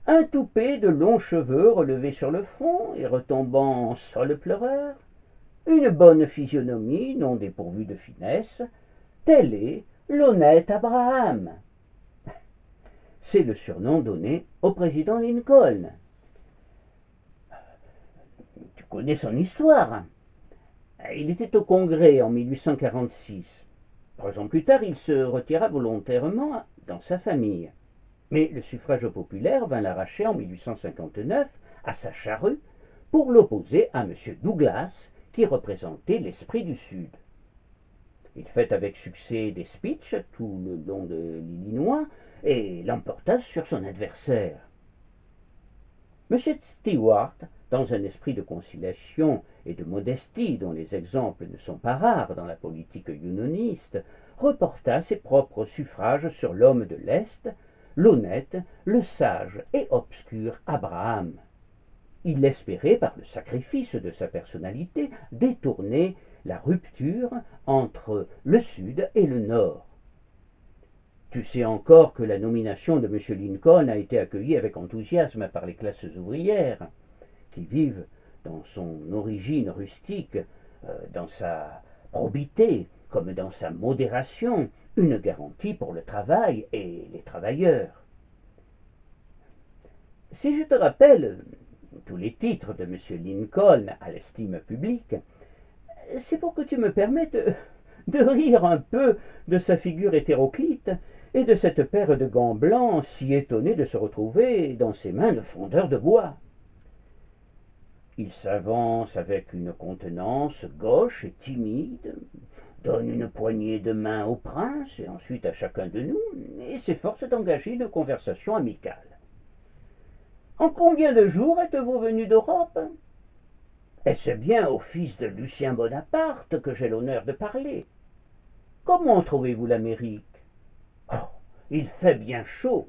un toupet de longs cheveux relevés sur le front et retombant en sol pleureur, une bonne physionomie non dépourvue de finesse, tel est l'honnête Abraham. C'est le surnom donné au président Lincoln. Tu connais son histoire. Il était au Congrès en 1846. 3 ans plus tard, il se retira volontairement dans sa famille. Mais le suffrage populaire vint l'arracher en 1859 à sa charrue pour l'opposer à M. Douglas, qui représentait l'esprit du Sud. Il fait avec succès des speeches tout le long de l'Illinois et l'emporta sur son adversaire. M. Stewart, dans un esprit de conciliation et de modestie dont les exemples ne sont pas rares dans la politique unioniste, reporta ses propres suffrages sur l'homme de l'Est, l'honnête, le sage et obscur Abraham. Il espérait, par le sacrifice de sa personnalité, détourner la rupture entre le Sud et le Nord. Tu sais encore que la nomination de M. Lincoln a été accueillie avec enthousiasme par les classes ouvrières, qui vivent dans son origine rustique, dans sa probité, comme dans sa modération, une garantie pour le travail et les travailleurs. Si je te rappelle tous les titres de M. Lincoln à l'estime publique, c'est pour que tu me permettes de rire un peu de sa figure hétéroclite et de cette paire de gants blancs si étonnés de se retrouver dans ses mains de fondeur de bois. Il s'avance avec une contenance gauche et timide, donne une poignée de main au prince et ensuite à chacun de nous, et s'efforce d'engager une conversation amicale. En combien de jours êtes-vous venu d'Europe? Est-ce bien au fils de Lucien Bonaparte que j'ai l'honneur de parler? Comment trouvez-vous l'Amérique? Oh, il fait bien chaud.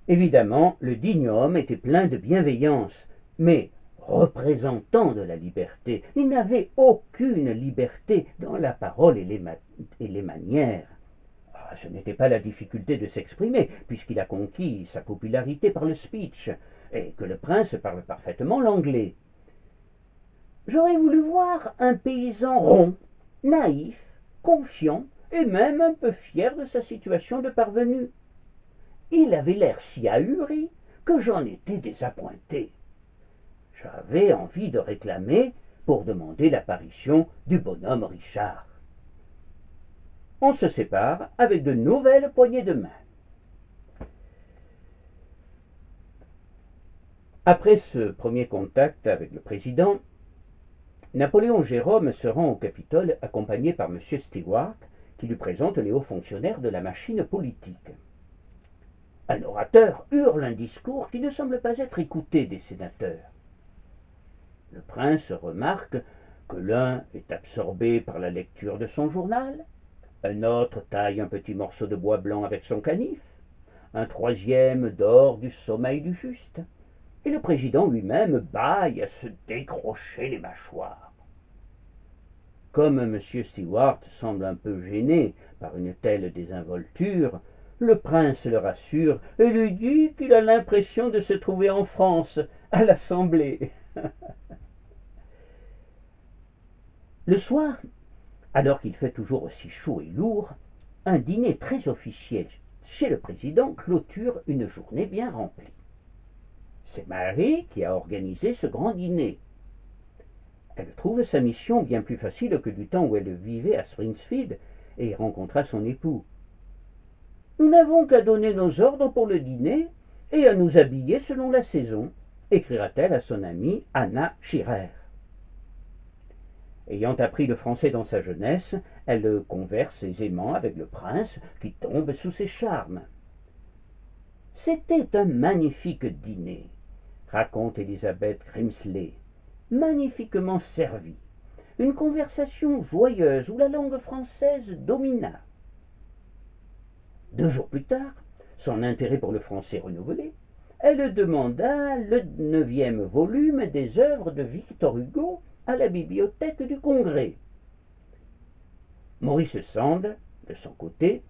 Évidemment, le digne homme était plein de bienveillance, mais représentant de la liberté, il n'avait aucune liberté dans la parole et les manières. Ce n'était pas la difficulté de s'exprimer, puisqu'il a conquis sa popularité par le speech, et que le prince parle parfaitement l'anglais. J'aurais voulu voir un paysan rond, naïf, confiant, et même un peu fier de sa situation de parvenu. Il avait l'air si ahuri que j'en étais désappointé. J'avais envie de réclamer pour demander l'apparition du bonhomme Richard. On se sépare avec de nouvelles poignées de main. Après ce premier contact avec le président, Napoléon Jérôme se rend au Capitole accompagné par M. Stewart, qui lui présente les hauts fonctionnaires de la machine politique. Un orateur hurle un discours qui ne semble pas être écouté des sénateurs. Le prince remarque que l'un est absorbé par la lecture de son journal, un autre taille un petit morceau de bois blanc avec son canif, un troisième dort du sommeil du juste, et le président lui-même bâille à se décrocher les mâchoires. Comme M. Stewart semble un peu gêné par une telle désinvolture, le prince le rassure et lui dit qu'il a l'impression de se trouver en France, à l'Assemblée. Le soir, alors qu'il fait toujours aussi chaud et lourd, un dîner très officiel chez le président clôture une journée bien remplie. C'est Marie qui a organisé ce grand dîner. Elle trouve sa mission bien plus facile que du temps où elle vivait à Springfield et rencontra son époux. Nous n'avons qu'à donner nos ordres pour le dîner et à nous habiller selon la saison, écrira-t-elle à son amie Anna Schirrer. Ayant appris le français dans sa jeunesse, elle converse aisément avec le prince qui tombe sous ses charmes. C'était un magnifique dîner, raconte Elizabeth Grimsley, magnifiquement servi, une conversation joyeuse où la langue française domina. 2 jours plus tard, son intérêt pour le français renouvelé, elle demanda le 9e volume des œuvres de Victor Hugo à la bibliothèque du Congrès. Maurice Sand, de son côté,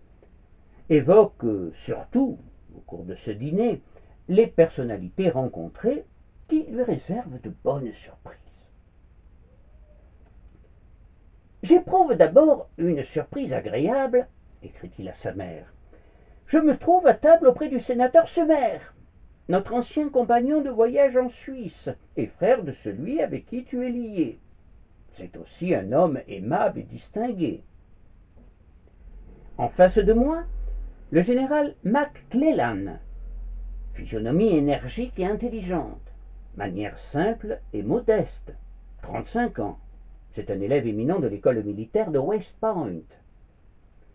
évoque surtout, au cours de ce dîner, les personnalités rencontrées qui lui réservent de bonnes surprises. J'éprouve d'abord une surprise agréable, écrit-il à sa mère. Je me trouve à table auprès du sénateur Semer, notre ancien compagnon de voyage en Suisse et frère de celui avec qui tu es lié. C'est aussi un homme aimable et distingué. En face de moi, le général McClellan, physionomie énergique et intelligente, manière simple et modeste, 35 ans. C'est un élève éminent de l'école militaire de West Point.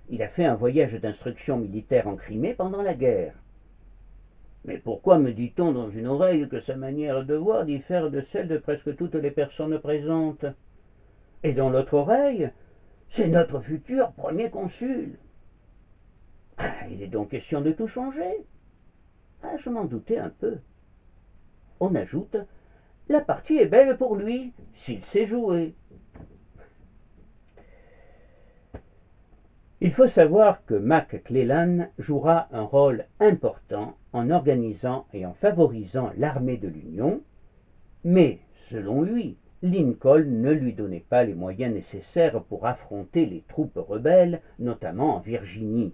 Il a fait un voyage d'instruction militaire en Crimée pendant la guerre. Mais pourquoi me dit-on dans une oreille que sa manière de voir diffère de celle de presque toutes les personnes présentes? Et dans l'autre oreille, c'est notre futur premier consul. Il est donc question de tout changer. Je m'en doutais un peu. On ajoute, la partie est belle pour lui, s'il sait jouer. Il faut savoir que McClellan jouera un rôle important en organisant et en favorisant l'armée de l'Union, mais, selon lui, Lincoln ne lui donnait pas les moyens nécessaires pour affronter les troupes rebelles, notamment en Virginie,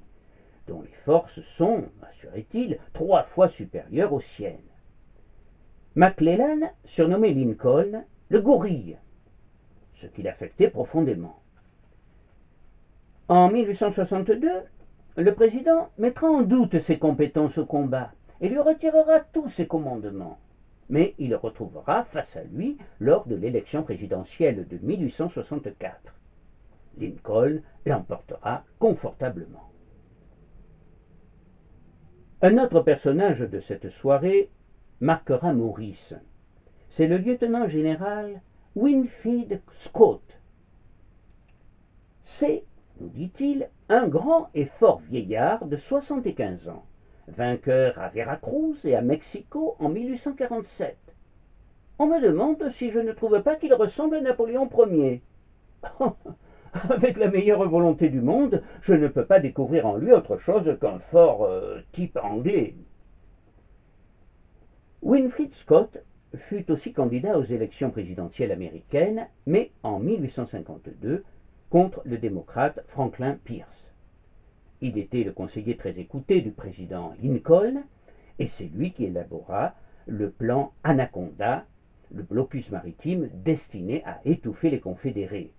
dont les forces sont, assurait-il, 3 fois supérieures aux siennes. McClellan surnommait Lincoln le gorille, ce qui l'affectait profondément. En 1862, le président mettra en doute ses compétences au combat et lui retirera tous ses commandements, mais il le retrouvera face à lui lors de l'élection présidentielle de 1864. Lincoln l'emportera confortablement. Un autre personnage de cette soirée marquera Maurice. C'est le lieutenant-général Winfield Scott. C'est, nous dit-il, un grand et fort vieillard de 75 ans, vainqueur à Veracruz et à Mexico en 1847. On me demande si je ne trouve pas qu'il ressemble à Napoléon Ier. Avec la meilleure volonté du monde, je ne peux pas découvrir en lui autre chose qu'un fort type anglais. Winfield Scott fut aussi candidat aux élections présidentielles américaines, mais en 1852, contre le démocrate Franklin Pierce. Il était le conseiller très écouté du président Lincoln, et c'est lui qui élabora le plan Anaconda, le blocus maritime destiné à étouffer les Confédérés.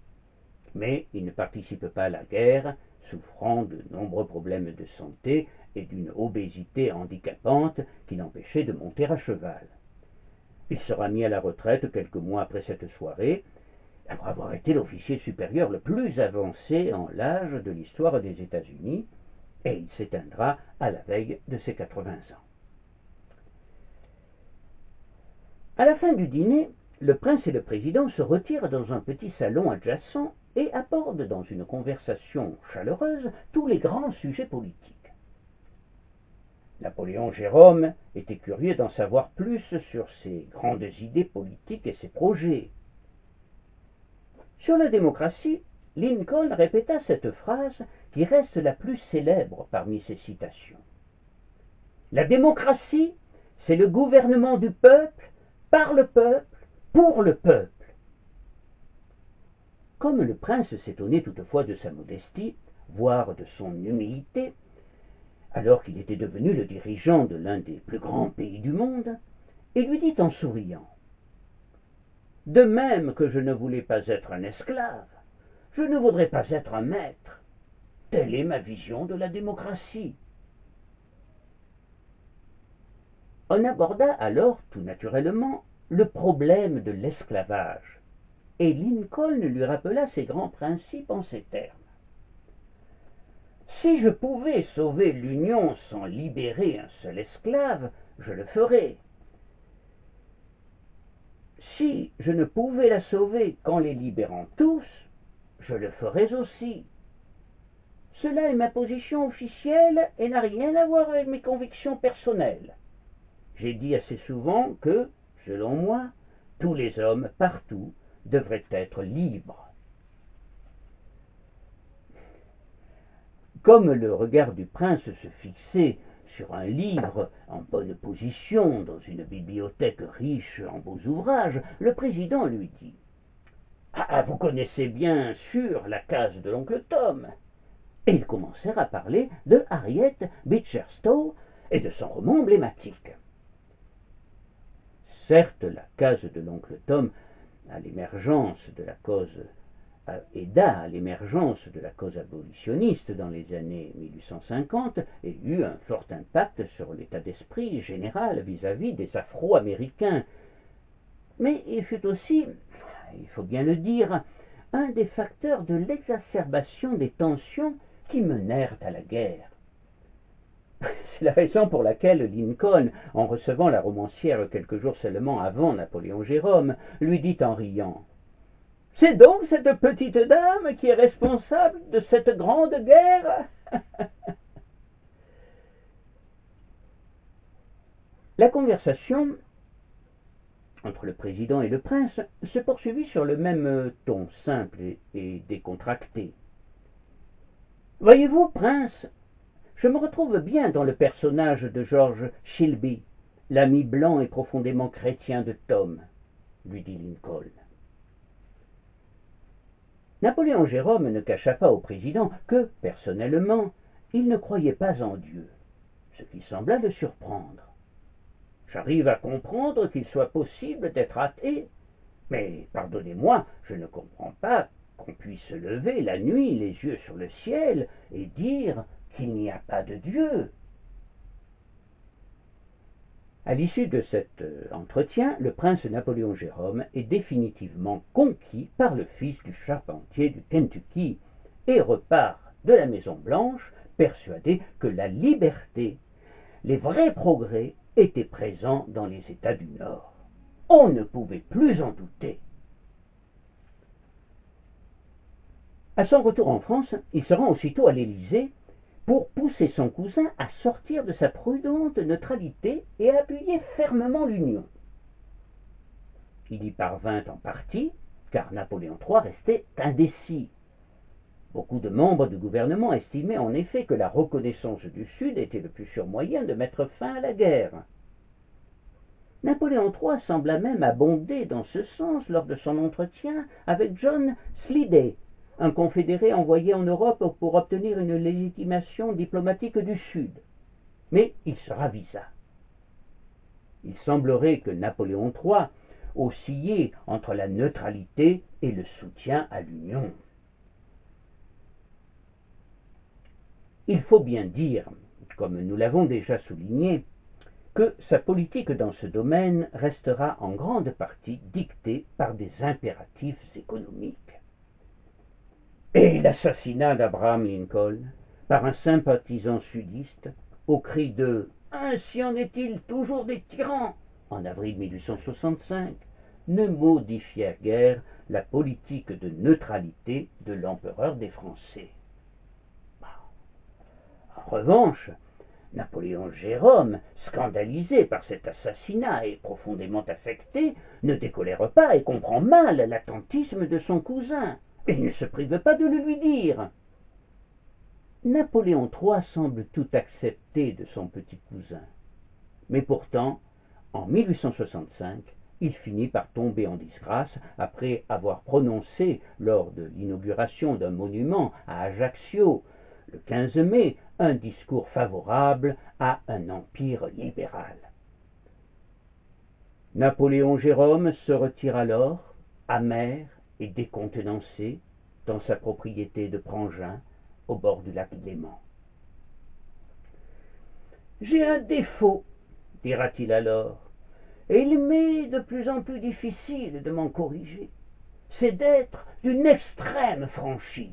Mais il ne participe pas à la guerre, souffrant de nombreux problèmes de santé et d'une obésité handicapante qui l'empêchait de monter à cheval. Il sera mis à la retraite quelques mois après cette soirée, après avoir été l'officier supérieur le plus avancé en l'âge de l'histoire des États-Unis, et il s'éteindra à la veille de ses 80 ans. À la fin du dîner, le prince et le président se retirent dans un petit salon adjacent et abordent dans une conversation chaleureuse tous les grands sujets politiques. Napoléon Jérôme était curieux d'en savoir plus sur ses grandes idées politiques et ses projets. Sur la démocratie, Lincoln répéta cette phrase qui reste la plus célèbre parmi ses citations. La démocratie, c'est le gouvernement du peuple, par le peuple, pour le peuple. Comme le prince s'étonnait toutefois de sa modestie, voire de son humilité, alors qu'il était devenu le dirigeant de l'un des plus grands pays du monde, il lui dit en souriant « De même que je ne voulais pas être un esclave, je ne voudrais pas être un maître. Telle est ma vision de la démocratie. » On aborda alors, tout naturellement, le problème de l'esclavage, et Lincoln lui rappela ses grands principes en ces termes. Si je pouvais sauver l'Union sans libérer un seul esclave, je le ferais. Si je ne pouvais la sauver qu'en les libérant tous, je le ferais aussi. Cela est ma position officielle et n'a rien à voir avec mes convictions personnelles. J'ai dit assez souvent que, selon moi, tous les hommes, partout, devraient être libres. Comme le regard du prince se fixait sur un livre en bonne position dans une bibliothèque riche en beaux ouvrages, le président lui dit « Ah, vous connaissez bien sûr la case de l'oncle Tom !» Et ils commencèrent à parler de Harriet Beecher Stowe et de son roman emblématique. Certes, la case de l'oncle Tom à l'émergence de la cause aida à l'émergence de la cause abolitionniste dans les années 1850 et eut un fort impact sur l'état d'esprit général vis-à-vis des Afro-Américains. Mais il fut aussi, il faut bien le dire, un des facteurs de l'exacerbation des tensions qui menèrent à la guerre. C'est la raison pour laquelle Lincoln, en recevant la romancière quelques jours seulement avant Napoléon Jérôme, lui dit en riant « C'est donc cette petite dame qui est responsable de cette grande guerre ?» La conversation entre le président et le prince se poursuivit sur le même ton simple et décontracté. « Voyez-vous, prince, je me retrouve bien dans le personnage de George Shelby, l'ami blanc et profondément chrétien de Tom, » lui dit Lincoln. Napoléon Jérôme ne cacha pas au président que, personnellement, il ne croyait pas en Dieu, ce qui sembla le surprendre. « J'arrive à comprendre qu'il soit possible d'être athée, mais, pardonnez-moi, je ne comprends pas qu'on puisse se lever la nuit, les yeux sur le ciel, et dire qu'il n'y a pas de Dieu. » À l'issue de cet entretien, le prince Napoléon Jérôme est définitivement conquis par le fils du charpentier du Kentucky et repart de la Maison-Blanche persuadé que la liberté, les vrais progrès étaient présents dans les États du Nord. On ne pouvait plus en douter. À son retour en France, il se rend aussitôt à l'Élysée pour pousser son cousin à sortir de sa prudente neutralité et à appuyer fermement l'Union. Il y parvint en partie, car Napoléon III restait indécis. Beaucoup de membres du gouvernement estimaient en effet que la reconnaissance du Sud était le plus sûr moyen de mettre fin à la guerre. Napoléon III sembla même abonder dans ce sens lors de son entretien avec John Slidell, un confédéré envoyé en Europe pour obtenir une légitimation diplomatique du Sud. Mais il se ravisa. Il semblerait que Napoléon III oscillait entre la neutralité et le soutien à l'Union. Il faut bien dire, comme nous l'avons déjà souligné, que sa politique dans ce domaine restera en grande partie dictée par des impératifs économiques. Et l'assassinat d'Abraham Lincoln par un sympathisant sudiste au cri de « Ainsi en est-il toujours des tyrans » en avril 1865 ne modifia guère la politique de neutralité de l'empereur des Français. En revanche, Napoléon Jérôme, scandalisé par cet assassinat et profondément affecté, ne décolère pas et comprend mal l'attentisme de son cousin, et ne se prive pas de le lui dire. Napoléon III semble tout accepter de son petit cousin, mais pourtant, en 1865, il finit par tomber en disgrâce après avoir prononcé, lors de l'inauguration d'un monument à Ajaccio, le 15 mai, un discours favorable à un empire libéral. Napoléon Jérôme se retire alors, amer et décontenancé, dans sa propriété de Prangin, au bord du lac Léman. « J'ai un défaut, dira-t-il alors, et il m'est de plus en plus difficile de m'en corriger. C'est d'être d'une extrême franchise. »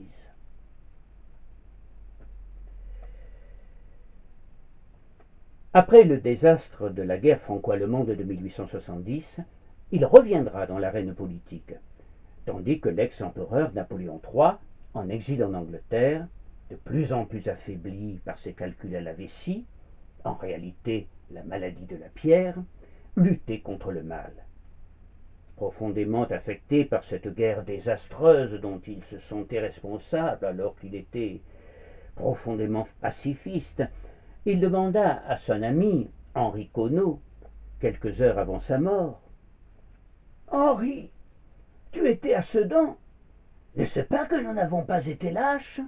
Après le désastre de la guerre franco-allemande de 1870, il reviendra dans l'arène politique, tandis que l'ex-empereur Napoléon III, en exil en Angleterre, de plus en plus affaibli par ses calculs à la vessie, en réalité la maladie de la pierre, luttait contre le mal. Profondément affecté par cette guerre désastreuse dont il se sentait responsable alors qu'il était profondément pacifiste, il demanda à son ami Henri Conneau, quelques heures avant sa mort, « Henri, tu étais à Sedan, n'est-ce pas que nous n'avons pas été lâches ?»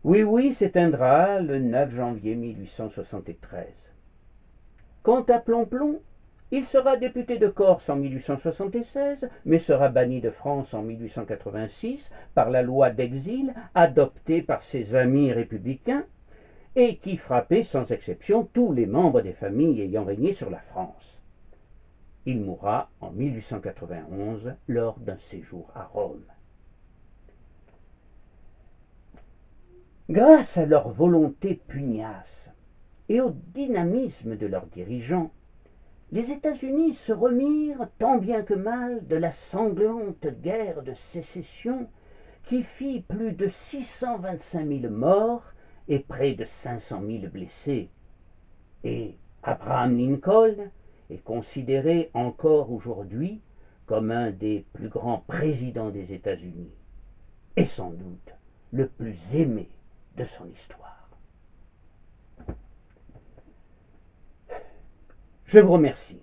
Oui, oui, s'éteindra le 9 janvier 1873. Quant à Plomplon, il sera député de Corse en 1876, mais sera banni de France en 1886 par la loi d'exil adoptée par ses amis républicains et qui frappait sans exception tous les membres des familles ayant régné sur la France. Il mourra en 1891 lors d'un séjour à Rome. Grâce à leur volonté pugnace et au dynamisme de leurs dirigeants, les États-Unis se remirent tant bien que mal de la sanglante guerre de sécession qui fit plus de 625 000 morts et près de 500 000 blessés. Et Abraham Lincoln est considéré encore aujourd'hui comme un des plus grands présidents des États-Unis et sans doute le plus aimé de son histoire. Je vous remercie.